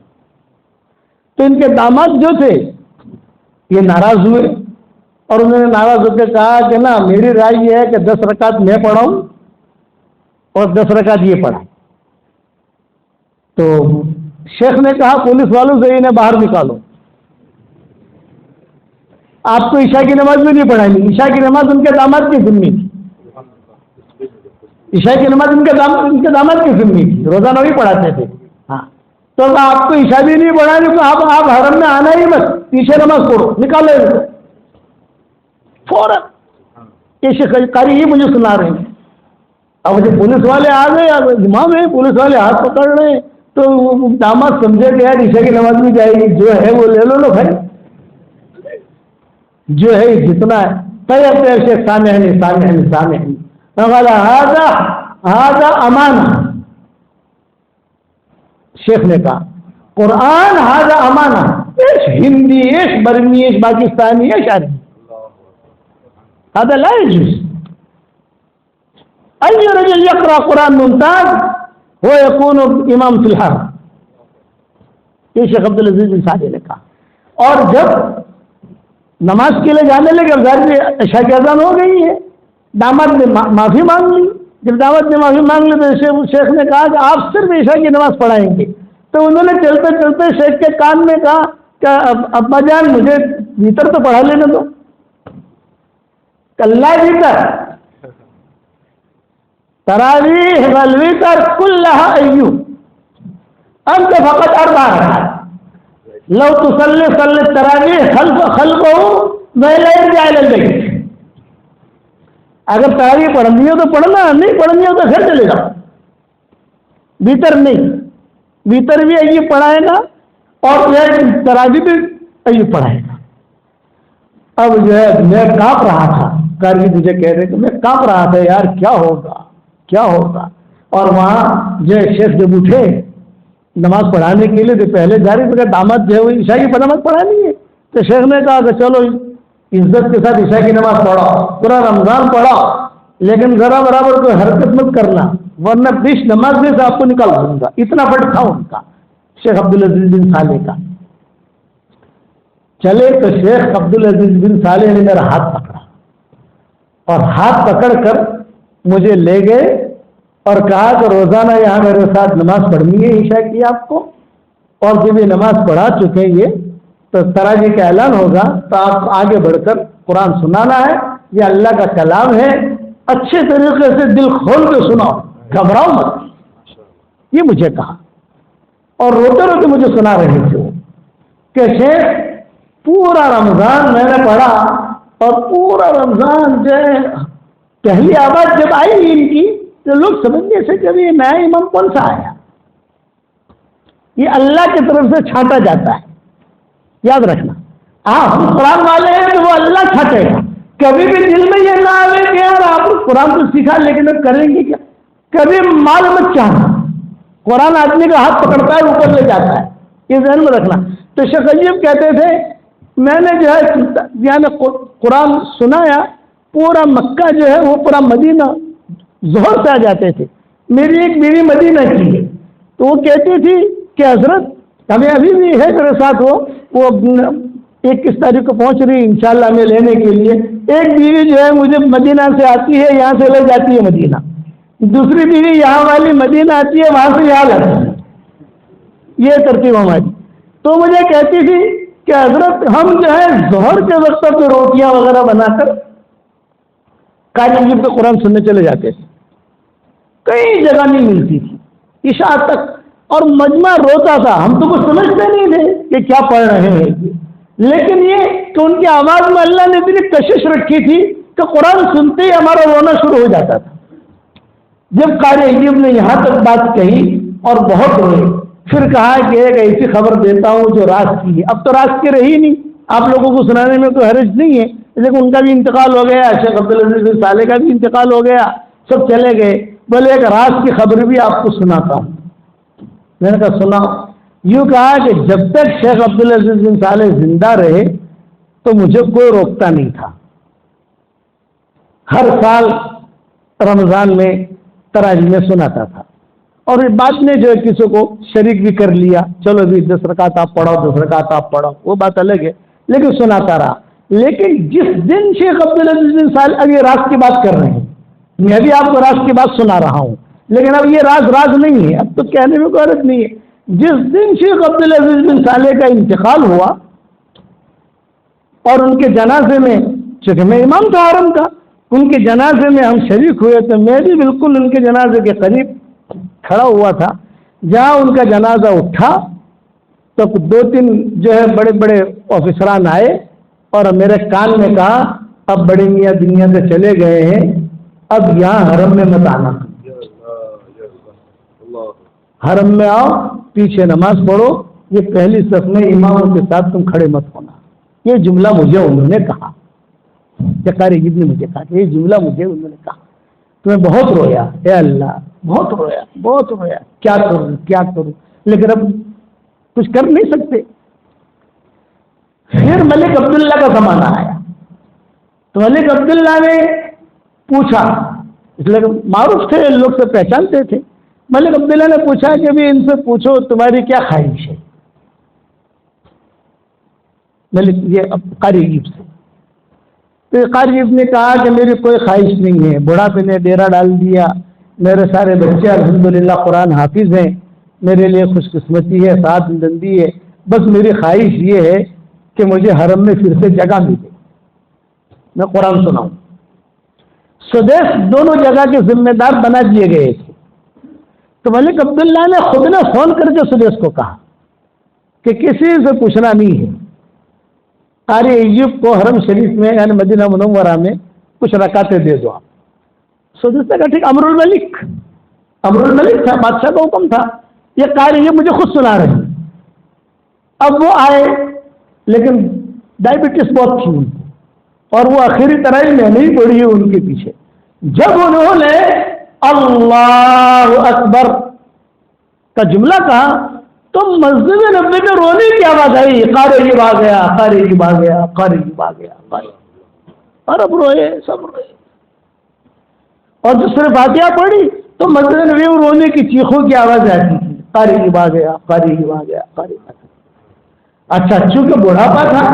تو ان کے داماد جو تھے یہ ناراض ہوئے, اور انہوں نے ناراض ہو کے کہا کہ نا میری رائے یہ ہے کہ 10 رکعت میں پڑھاؤں اور 10 رکعت یہ پڑھائیں. تو شیخ نے کہا پولیس والوں سے انہیں باہر نکالو, آپ کو عشاء کی نماز میں نہیں پڑھانی. عشاء کی نماز ان کے داماد کی ذمہ تھی, عشاء کی نماز ان کے داماد کی ذمہ تھی, روزانہ وہی پڑھاتے تھے. ہاں, تو آپ کو عشاء بھی نہیں پڑھانی, تو آپ حرم میں آنا ہی بس, پیچھے نماز پڑھو, نکالو ان کو فوراً. یہ شیخ قاری ہی مجھے سنا رہے ہیں. اب جب پولیس والے آ گئے, امام ہے, پولیس والے ہاتھ پکڑ رہے ہیں, تو داماد سمجھے کہ یار عشاء کی نماز میں جائے گی, جو ہے وہ لے لو بھائی, جو ہے جتنا ہے. طیب شیخ سامعین ہذا امانہ. شیخ نے کہا قرآن ہذا امانہ, ایش ہندی, ایش برمی, ایش پاکستانی, ایش عربی, هذا لا يجوز. أي رجل يقرأ قرآن ممتاز هو يكون امام في الحرم. یہ شیخ عبدالعزیز بن صالح نے کہا. اور جب نماز کے لیے جانے لگے, ظاہر سے عشاء کی اذان ہو گئی ہے, داماد نے معافی مانگ لی. جب داماد نے معافی مانگ لی تو شیخ نے کہا کہ آپ صرف عشاء کی نماز پڑھائیں گے. تو انہوں نے چلتے چلتے شیخ کے کان میں کہا کہ ابا جان مجھے بھیتر تو پڑھا لینے دو. کلّا بھیتر تراویح والوتر كلها ایوب, انت فقط 4 رکعات, لو تصلي صلي التراويح خلفه ما لا يرجع الى البيت. اگر تراویح پڑھنی ہو تو پڑھنا, نہیں پڑھنی ہو تو گھر چلے جاؤ. ویتر نہیں, ویتر بھی ایوب پڑھائے گا اور تراویح بھی ایوب پڑھائے گا. اب جو ہے میں کانپ رہا تھا, قاری مجھے کہہ رہے کہ میں کانپ رہا تھا, یار کیا ہوگا. اور وہاں جو شیخ جب اٹھے نماز پڑھانے کے لیے, تو پہلے جاری میں داماد جو ہے وہ عشاء کی نماز پڑھانی ہے. تو شیخ نے کہا کہ چلو عزت کے ساتھ عشاء کی نماز پڑھاؤ, پورا رمضان پڑھاؤ, لیکن ذرا برابر کوئی حرکت مت کرنا, ورنہ بیچ نماز میں سے آپ کو نکال دوں گا. اتنا بڑا تھا ان کا, شیخ عبدالعزیز بن صالح کا. چلے تو شیخ عبدالعزیز بن صالح نے میرا ہاتھ پکڑا, اور ہاتھ پکڑ کر مجھے لے گئے اور کہا کہ روزانہ یہاں میرے ساتھ نماز پڑھنی ہے عشاء کی آپ کو, اور جب یہ نماز پڑھا چکے یہ تو تراویح کا اعلان ہوگا, تو آپ آگے بڑھ کر قرآن سنانا ہے. یہ اللہ کا کلام ہے, اچھے طریقے سے دل کھول کے سناؤ, گھبراؤ مت. یہ مجھے کہا اور روتے روتے مجھے سنا رہے تھے وہ کہ شیخ پورا رمضان میں نے پڑھا اور پورا رمضان جو ہے پہلی آواز جب آئی ان کی تو لوگ سمجھنے سے کہ یہ نیا امام کون سا آیا. یہ اللہ کی طرف سے چھانٹا جاتا ہے, یاد رکھنا. ہاں ہم قرآن والے ہیں تو وہ اللہ چھانٹے گا. کبھی بھی دل میں یہ نہ آئے کہ یار آپ قرآن تو سیکھا لیکن اب کریں گے کیا. کبھی مال مت چاہنا. قرآن آدمی کا ہاتھ پکڑتا ہے اوپر لے جاتا ہے, یہ ذہن میں رکھنا. تو شیخ عجیب کہتے تھے میں نے جو ہے یعنی قرآن سنایا, پورا مکہ جو ہے وہ پورا مدینہ ظہر سے آ جاتے تھے. میری ایک بیوی مدینہ کی ہے تو وہ کہتی تھی کہ حضرت ہمیں ابھی بھی ہے میرے ساتھ وہ 21 تاریخ کو پہنچ رہی انشاءاللہ ہمیں لینے کے لیے. ایک بیوی جو ہے مجھے مدینہ سے آتی ہے, یہاں سے لے جاتی ہے مدینہ. دوسری بیوی یہاں والی مدینہ آتی ہے, وہاں سے یہاں لاتی ہے. یہ ترتیب ہماری. تو مجھے کہتی تھی کہ حضرت ہم جو ہے ظہر کے وقت پہ روٹیاں وغیرہ بنا کر قاری عجیب کے قرآن سننے چلے جاتے تھے. کئی جگہ نہیں ملتی تھی عشاء تک, اور مجمع روتا تھا. ہم تو کچھ سمجھتے نہیں تھے کہ کیا پڑھ رہے ہیں, لیکن یہ کہ ان کی آواز میں اللہ نے اتنی کشش رکھی تھی کہ قرآن سنتے ہی ہمارا رونا شروع ہو جاتا تھا. جب قاری عجیب نے یہاں تک بات کہی اور بہت روئے, پھر کہا کہ ایک ایسی خبر دیتا ہوں جو راز کی ہے. اب تو راز کی رہی نہیں, آپ لوگوں کو سنانے میں کوئی حرج نہیں ہے, لیکن ان کا بھی انتقال ہو گیا, شیخ عبدالعزیز بن صالح کا بھی انتقال ہو گیا, سب چلے گئے. بولے ایک راز کی خبر بھی آپ کو سناتا ہوں. میں نے کہا سنا. یوں کہا کہ جب تک شیخ عبدالعزیز بن صالح زندہ رہے تو مجھے کوئی روکتا نہیں تھا. ہر سال رمضان میں تراویح میں سناتا تھا, اور بعد میں جو ہے کسی کو شریک بھی کر لیا, چلو بھی 10 رکعت آپ پڑھو 10 رکعت آپ پڑھو, وہ بات الگ ہے, لیکن سناتا رہا. لیکن جس دن شیخ عبدالعزیز بن صالح, اب یہ راز کی بات کر رہے ہیں, میں بھی آپ کو راز کی بات سنا رہا ہوں, لیکن اب یہ راز نہیں ہے, اب تو کہنے میں کوئی حرج نہیں ہے. جس دن شیخ عبدالعزیز بن صالح کا انتقال ہوا اور ان کے جنازے میں, چونکہ میں امام تھا حرم کا, ان کے جنازے میں ہم شریک ہوئے, تو میں بھی بالکل ان کے جنازے کے قریب کھڑا ہوا تھا. جہاں ان کا جنازہ اٹھا تو 2-3 جو ہے بڑے بڑے آفیسران آئے اور میرے کان میں کہا اب بڑے میاں دنیا سے چلے گئے ہیں, اب یہاں حرم میں مت آنا, حرم میں آؤ, پیچھے نماز پڑھو, یہ پہلی صف میں اماموں کے ساتھ تم کھڑے مت ہونا. یہ جملہ مجھے انہوں نے کہا, قاری عجیب نے مجھے کہا کہ یہ جملہ مجھے انہوں نے کہا. تو میں بہت رویا, اے اللہ بہت رویا, کیا کروں, لیکن اب کچھ کر نہیں سکتے. پھر ملک عبداللہ کا زمانہ آیا تو ملک عبداللہ نے پوچھا, اس لیے معروف تھے, لوگ سے پہچانتے تھے. ملک عبداللہ نے پوچھا کہ بھی ان سے پوچھو تمہاری کیا خواہش ہے, ملک یہ قاری عجیب سے. تو قاری عجیب نے کہا کہ میری کوئی خواہش نہیں ہے, بڑھاپے نے ڈیرا ڈال دیا, میرے سارے بچے الحمدللہ قرآن حافظ ہیں, میرے لیے خوش قسمتی ہے, ساتھ بلندی ہے, بس میری خواہش یہ ہے کہ مجھے حرم میں پھر سے جگہ ملے, میں قرآن سناؤں. سدیس دونوں جگہ کے ذمہ دار بنا دیے گئے تھے. تو ملک عبداللہ نے خود نے فون کر کے سدیس کو کہا کہ کسی سے پوچھنا نہیں ہے, قاری عجیب کو حرم شریف میں یعنی مدینہ منورہ میں کچھ رکعتیں دے دو آپ. سدیس نے کہا ٹھیک. امر الملک تھا, بادشاہ کا حکم تھا. یہ قاری عجیب مجھے خود سنا رہے ہیں. اب وہ آئے, لیکن ڈائبٹیز بہت تھی اور وہ آخری ترائی میں نہیں پڑی ہے ان کے پیچھے. جب انہوں نے اللہ اکبر کا جملہ کہا تو مسجد نبوی میں رونے کی آواز آئی, قاری عجیب آ گیا, قاری عجیب آ گیا, قاری عجیب آ گیا, اور اب روئے, سب روئے. اور دوسرے فاتحہ پڑھی تو مسجد نبوی میں رونے کی چیخوں کی آواز آتی تھی, قاری عجیب آ گیا, قاری عجیب آ گیا, قاری عجیب آ گیا. اچھا, چونکہ بڑھاپا تھا,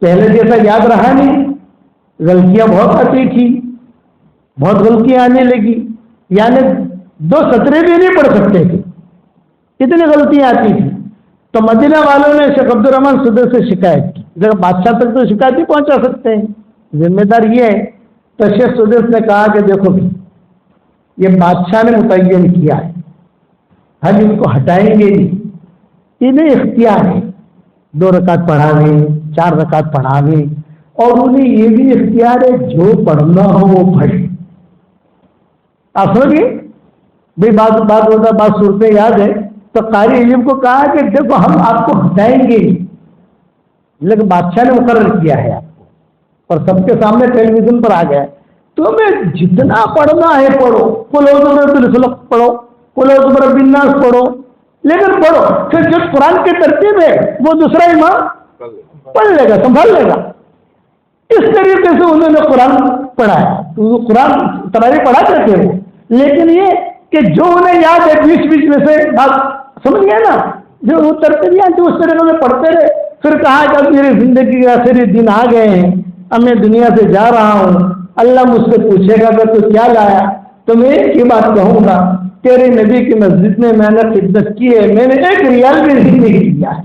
پہلے جیسا یاد رہا نہیں, غلطیاں بہت آتی تھی, بہت غلطیاں آنے لگی, یعنی 2 سطریں بھی نہیں پڑھ سکتے تھے, اتنی غلطیاں آتی تھی. تو مدینہ والوں نے شیخ عبدالرحمان سدیس سے شکایت کی. بادشاہ تک تو شکایت ہی پہنچا سکتے ہیں, ذمہ دار یہ ہے. تو شیخ سدیس نے کہا کہ دیکھو یہ بادشاہ نے متعین کیا ہے, ہم ان کو ہٹائیں گے نہیں. انہیں اختیار ہے 2 رکعت پڑھا گئے 4 رکعت پڑھا گئے, اور انہیں یہ بھی اختیار ہے جو پڑھنا ہو وہ پڑھے. آپ سمجھیے بھائی بات صورتیں یاد ہے تو قاری علم کو کہا کہ دیکھو ہم آپ کو ہٹائیں گے نہیں, لیکن بادشاہ نے مقرر کیا ہے آپ کو, اور سب کے سامنے ٹیلی ویژن پر آ گیا ہے, تمہیں جتنا پڑھنا ہے پڑھو, قل اعوذ برب الفلق پڑھو, قل اعوذ برب الناس پڑھو, لیکن پڑھو. پھر جو قرآن کی ترتیب ہے وہ دوسرا امام پڑھ لے گا, سنبھال لے گا. اس طریقے سے انہوں نے قرآن پڑھایا. تو قرآن تراویح پڑھا کرتے وہ, لیکن یہ کہ جو انہیں یاد ہے بیچ میں سے بات سمجھ گئے نا, جو وہ ترتیبیاں جو اس طریقے سے پڑھتے رہے. پھر کہا کہ اب میری زندگی کے آخری دن آ گئے ہیں, اب میں دنیا سے جا رہا ہوں, اللہ مجھ سے پوچھے گا کہ تو کیا لایا, تو میں ایک ہی بات کہوں گا, تیرے نبی کی مسجد میں میں نے خدمت کی ہے, میں نے 1 ریال بھی نہیں دیا ہے.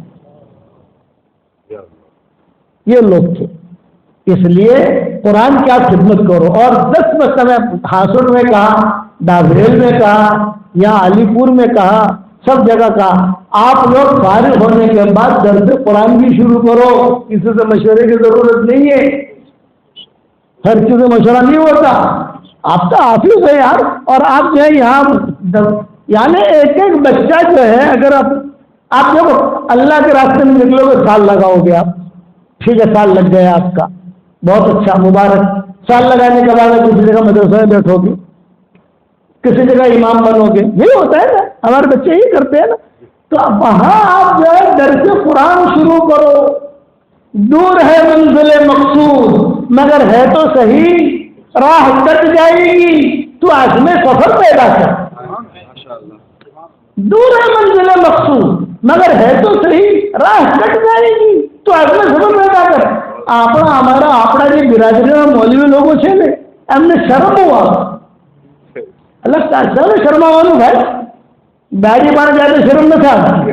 یہ لوگ تھے. اس لیے قرآن کی آپ خدمت کرو. اور 10 مرتبہ ہاسوٹ میں کہا, ڈابریل میں کہا, یا علی پور میں کہا, سب جگہ کہا, آپ لوگ فارغ ہونے کے بعد درس قرآن بھی شروع کرو. کسی سے مشورے کی ضرورت نہیں ہے, ہر چیز سے مشورہ نہیں ہوتا. آپ کا حافظ ہے یار, اور آپ جو ہے یہاں یعنی ایک بچہ جو ہے, اگر آپ جو اللہ کے راستے میں نکلو گے سال لگاؤ گے آپ, ٹھیک ہے سال لگ گیا آپ کا, بہت اچھا مبارک. سال لگانے کے بعد کسی جگہ مدرسہ میں بیٹھو گے, کسی جگہ امام بنو گے, یہی ہوتا ہے نا, ہمارے بچے یہی کرتے ہیں نا. تو وہاں آپ جو ہے درس قرآن شروع کرو. دور ہے منزل مقصود مگر ہے تو صحیح, راہ کٹ جائے گی تو عزم سفر پیدا کر. دور ہے منزل مقصود مگر ہے تو صحیح, راہ کٹ جائے گی تو عزم سفر پیدا کر. આપણા જે બિરાદરીના મૌલવી લોકો છે ને એમને શરમ બહુ આવે. એટલે ચાલે શરમાવાનું ભાઈ, દાઢી પાડે ત્યારે શરમ નથી આવતી,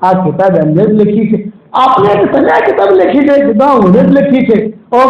આ કિતાબ એમને જ લખી છે, આપણે સજા કિતાબ લખી છે, જુદા ઉને જ લખી છે. ઓ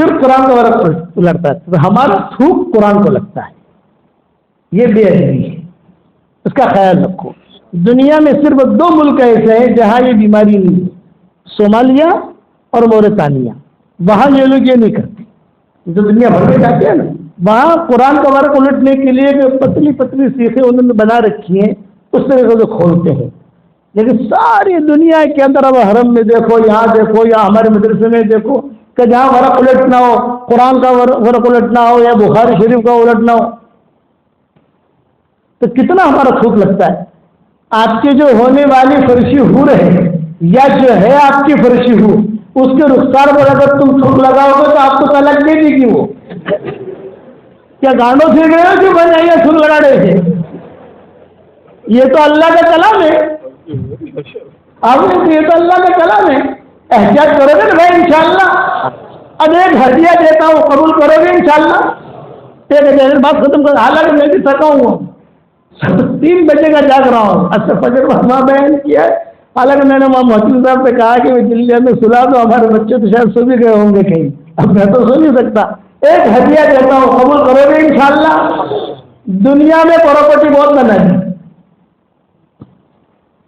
پھر قرآن کا ورق الٹتا ہے. تو ہمارا تھوک قرآن کو لگتا ہے. یہ بے ادبی ہے, اس کا خیال رکھو. دنیا میں صرف 2 ملک ایسے ہیں جہاں یہ بیماری نہیں ہے, صومالیہ اور موریتانیہ. وہاں یہ لوگ یہ نہیں کرتے. جو دنیا بھر میں جاتے ہیں نا, وہاں قرآن کا ورق الٹنے کے لیے جو پتلی پتلی سیخیں انہوں نے بنا رکھی ہیں, اس طرح سے کھولتے ہیں. لیکن ساری دنیا کے اندر اب حرم میں دیکھو, یہاں دیکھو, یا ہمارے مدرسے میں دیکھو کہ جہاں ورق الٹنا ہو, قرآن کا ورق الٹنا ہو یا بخاری شریف کا الٹنا ہو, تو کتنا ہمارا تھوک لگتا ہے. آپ کی جو ہونے والی فرشی حور ہے یا جو ہے آپ کی فرشی حور, اس کے رخسار پر اگر تم تھوک لگاؤ گے تو آپ کو طلاق دے دی گی. وہ کیا گانڈوں سے گئے ہو کہ بن آئیے تھوک لگا رہے تھے؟ یہ تو اللہ کا کلام ہے. آپ یہ تو اللہ کا کلام ہے. احتیاط کرو گے نا بھائی انشاءاللہ. اب ایک ہدیہ دیتا ہوں, قبول کرو گے انشاءاللہ؟ ایک بات ختم کر. حالانکہ میں بھی تھکا ہوں, 3 بجے کا جاگ رہا ہوں. اچھا فجر وہاں بیان کیا ہے. حالانکہ میں نے وہاں محسوس صاحب سے کہا کہ دلی میں سلا دو, ہمارے بچے تو شاید سو بھی گئے ہوں گے کہیں. اب میں تو سو نہیں سکتا. ایک ہدیہ دیتا ہوں, قبول کرو گے انشاءاللہ؟ دنیا میں پراپرٹی بہت بنائی,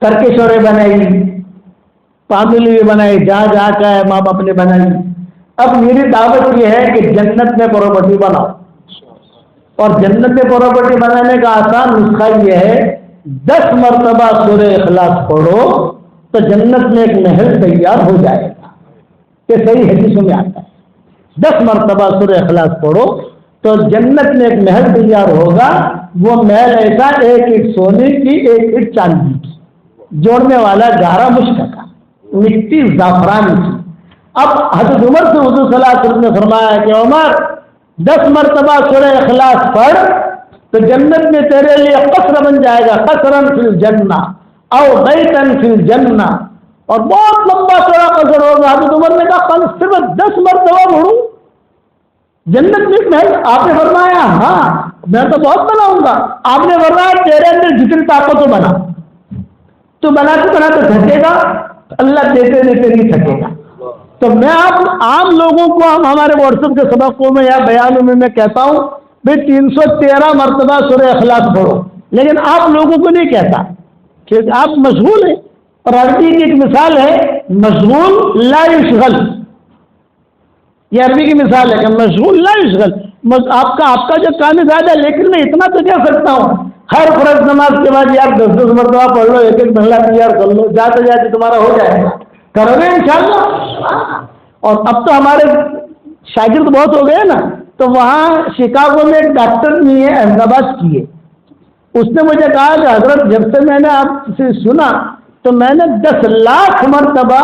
ترکیشوریں بنائی, فیملی بھی بنائی, جہاں جہاں کا ہے ماں باپ نے بنائی. اب میری دعوت یہ ہے کہ جنت میں پراپرٹی بناؤ. اور جنت میں پراپرٹی بنانے کا آسان نسخہ یہ ہے, 10 مرتبہ سورہ اخلاص پڑھو تو جنت میں ایک محل تیار ہو جائے گا. یہ صحیح حدیثوں میں آتا ہے. 10 مرتبہ سورہ اخلاص پڑھو تو جنت میں ایک محل تیار ہوگا. وہ محل ایسا, 1 اینٹ سونے کی, 1 اینٹ چاندی کی, جوڑنے والا گہرا مشک کا, مٹی زعفران کی. اب حضرت عمر سے حضور صلی اللہ علیہ وسلم نے فرمایا کہ عمر 10 مرتبہ سورہ اخلاص پڑھ تو جنت میں تیرے لیے قصر بن جائے گا, قصرن فی الجنہ او بیتن فی الجنہ, اور بہت لمبا چوڑا قصر ہوگا. حضرت عمر نے کہا صرف 10 مرتبہ پڑھوں جنت میں محل؟ آپ نے فرمایا ہاں میں تو بہت بناؤں گا. آپ نے فرمایا تیرے اندر جتنی طاقت ہو بنا, تو بناتے بناتے تھکے گا, اللہ دیتے دیتے نہیں تھکے گا. تو میں آپ عام لوگوں کو, ہم ہمارے واٹس ایپ کے سبقوں میں یا بیانوں میں کہتا ہوں بھائی 313 مرتبہ سورہ اخلاص پڑھو, لیکن آپ لوگوں کو نہیں کہتا کہ آپ مشغول ہیں. اور عربی کی ایک مثال ہے, مشغول لا یشغل. یہ عربی کی مثال ہے کہ مشغول لا یشغل. آپ کا جو کام زیادہ ہے, لیکن میں اتنا تو کہہ سکتا ہوں ہر فرض نماز کے بعد یار 10 مرتبہ پڑھ لو, 1 محلہ تیار کر لو, جاتے جاتے تمہارا ہو جائے گا. کرو گے انشاءاللہ. اور اب تو ہمارے شاگرد بہت ہو گئے نا, تو وہاں شکاگو میں ایک ڈاکٹر نہیں ہے, احمدآباد کی ہے. اس نے مجھے کہا کہ حضرت جب سے میں نے آپ سے سنا تو میں نے 10 لاکھ مرتبہ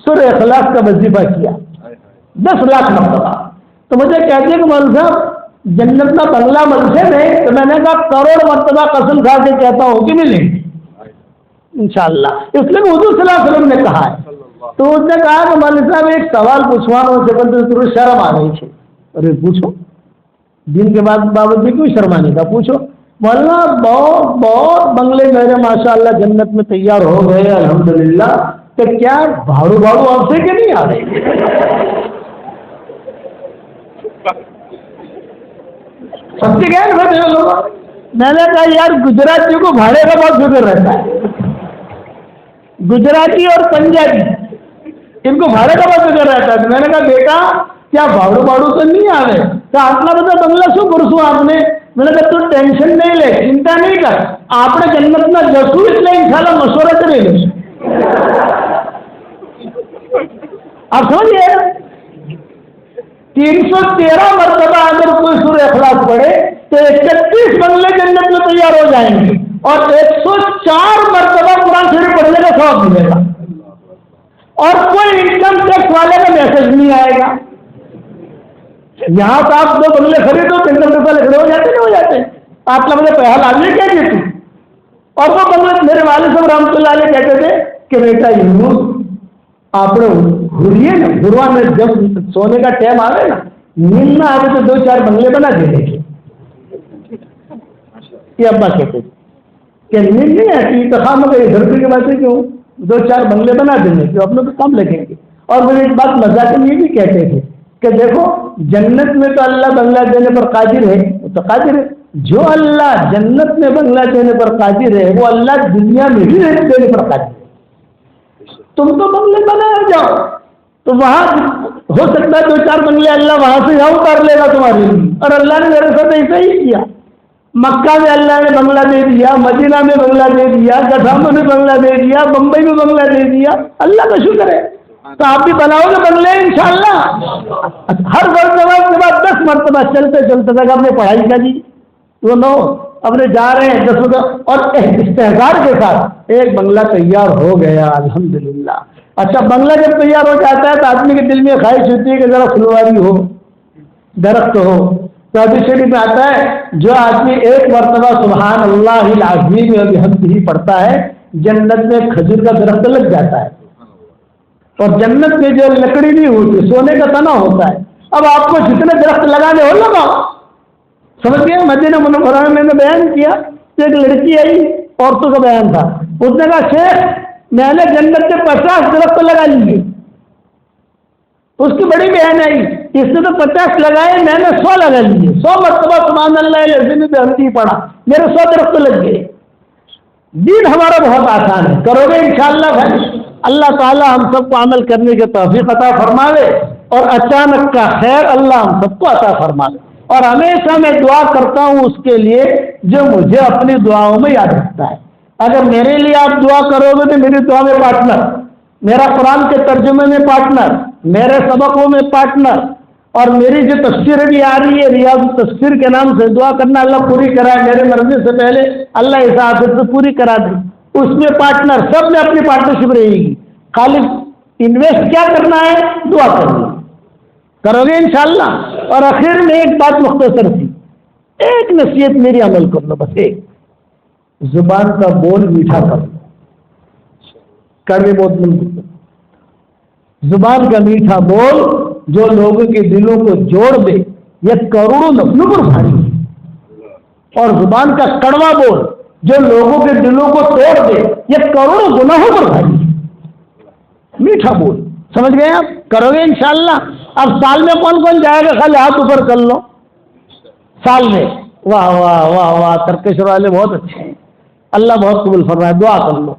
سورہ اخلاص کا وظیفہ کیا. 10 لاکھ مرتبہ. تو مجھے کہتے ہیں کہ مول صاحب جنت کا بنگلہ ملسے میں, تو میں نے کہا کروڑ مرتبہ قسم کھا کے کہتا ہوں کہ ملیں گے انشاءاللہ. اس لیے حضور صلی اللہ علیہ وسلم نے کہا ہے. تو اس نے کہا کہ مولوی صاحب ایک سوال پوچھوانا سے بندے شرم آ گئی ہے. ارے پوچھو, دن کے بعد بابت بھی کیوں شرمانے کا, پوچھو. مولانا بہت بہت بنگلے میرے ماشاءاللہ جنت میں تیار ہو گئے الحمدللہ, کہ کیا بھاڑو آپ سے کہ نہیں آ رہے؟ سب سے کیا میں نے کہا یار گجراتی کو بھاڑے کا بہت فکر رہتا ہے. گجراتی اور پنجابی ان کو بھاڑے کا بہت فکر رہتا ہے. میں نے کہا بیٹا کیا بھاڑو تو نہیں آ رہے؟ تو آتنا بتا بنگلہ سو پرسوں آپ نے. میں نے کہا تو ٹینشن نہیں لے, چنتا نہیں کر, آپ نے جنت میں جسو, اس لیے انشاءاللہ مشورہ سے لے لو. آپ سمجھئے 313 مرتبہ اگر کوئی سورہ اخلاص پڑھے تو 31 بنگلے جنت میں تیار ہو جائیں گے, اور 104 مرتبہ قرآن شریف پڑھنے کا ثواب ملے گا, اور کوئی انکم ٹیکس والے کا میسج نہیں آئے گا. یہاں تو آپ 2 بنگلے خریدو تو انکم ٹیکس والے کھڑے ہو جاتے نہیں ہو جاتے. آپ کا مجھے پیسہ لانے کیا دیتی. اور وہ بنگلے میرے والد صاحب رحمۃ اللہ علیہ کہتے تھے کہ بیٹا یونس آپ نے گھریے نا, گروا میں جب سونے کا ٹائم آ گئے نا, نیند میں آگے تو 2-4 بنگلے بنا دینے کے. یہ ابا کہتے تھے کہ نیند نہیں آتی تو خام اگر دھرتی کے بات ہے کیوں 2-4 بنگلے بنا دیں گے جو اپنے کو کم لگیں گے. اور مجھے ایک بات مزاق میں یہ بھی کہتے تھے کہ دیکھو جنت میں تو اللہ بنگلہ دینے پر قادر ہے، وہ تو قادر ہے. جو اللہ جنت میں بنگلہ دینے پر قادر ہے وہ اللہ دنیا میں بھی دینے پر قادر ہے. تم تو بنگلے بنایا جاؤ، تو وہاں ہو سکتا ہے 2-4 بنگلے اللہ وہاں سے یہاں اتار لے گا تمہارے لیے. اور اللہ نے میرے ساتھ ایسا ہی کیا. مکہ میں اللہ نے بنگلہ دے دیا، مدینہ میں بنگلہ دے دیا، گٹھاموں میں بنگلہ دے دیا، بمبئی میں بنگلہ دے دیا. اللہ کا شکر ہے. تو آپ بھی بناؤ گے بنگلے انشاءاللہ. ہر مرتبہ کے بعد 10 مرتبہ چلتے چلتے تک اپنے پڑھائی کا جی وہ نو اپنے جا رہے ہیں 10 اور استحزار کے ساتھ ایک بنگلہ تیار ہو گیا الحمدللہ. اچھا بنگلہ جب تیار ہو جاتا ہے تو آدمی کے دل میں خواہش ہوتی ہے کہ ذرا پھلواری ہو، درخت ہو. تو حدیث شریف میں آتا ہے جو آدمی ایک مرتبہ سبحان اللہ العظیم بحمدہ پڑھتا ہے جنت میں کھجور کا درخت لگ جاتا ہے. اور جنت میں جو لکڑی نہیں ہوتی سونے کا تنا ہوتا ہے. اب آپ کو جتنے درخت لگانے ہو لگاؤ. سمجھ گئے؟ مدینہ منورہ میں نے بیان کیا، ایک لڑکی آئی، عورتوں کا بیان تھا. اس نے کہا شیخ میں نے جنت میں 50 درخت لگا لیے. اس کی بڑی بہن آئی، اس نے تو 50 لگائے، میں نے 100 لگا لیے. 100 مرتبہ سبحان اللہ العظیم بحمدہ پڑھا، میرے 100 درخت لگ گئے. دین ہمارا بہت آسان ہے، کرو گے انشاءاللہ بھائی. اللہ تعالی ہم سب کو عمل کرنے کے توفیق عطا فرماوے اور اچانک کا خیر اللہ ہم سب کو عطا فرماوے. اور ہمیشہ میں دعا کرتا ہوں اس کے لیے جو مجھے اپنی دعاؤں میں یاد رکھتا ہے. اگر میرے لیے آپ دعا کرو گے تو میری دعا میں پارٹنر، میرا قرآن کے ترجمے میں پارٹنر، میرے سبقوں میں پارٹنر، اور میری جو تفسیر بھی آ رہی ہے ریاض تفسیر کے نام سے دعا کرنا اللہ پوری کرائے، میرے مرنے سے پہلے اللہ اس آخرت سے پوری کرا دے، اس میں پارٹنر، سب میں اپنی پارٹنرشپ رہے گی. خالی انویسٹ کیا کرنا ہے؟ دعا کرنی. کرو گے انشاءاللہ. اور آخر میں ایک بات مختصر سی، ایک نصیحت میری عمل کر لو، بس ایک، زبان کا بول میٹھا کر لو. کڑوے بہت ملتے. زبان کا میٹھا بول جو لوگوں کے دلوں کو جوڑ دے یہ کروڑوں نفلوں پر بھاری ہے. اور زبان کا کڑوا بول جو لوگوں کے دلوں کو توڑ دے یہ کروڑوں گناہوں پر بھاری ہے. میٹھا بول، سمجھ گئے آپ؟ کرو گے انشاءاللہ. اب سال میں کون کون جائے گا؟ خالی ہاتھ اوپر کر لو. سال میں واہ واہ واہ واہ، ترکشور والے بہت اچھے ہیں، اللہ بہت قبول فرمائے. دعا کر لو.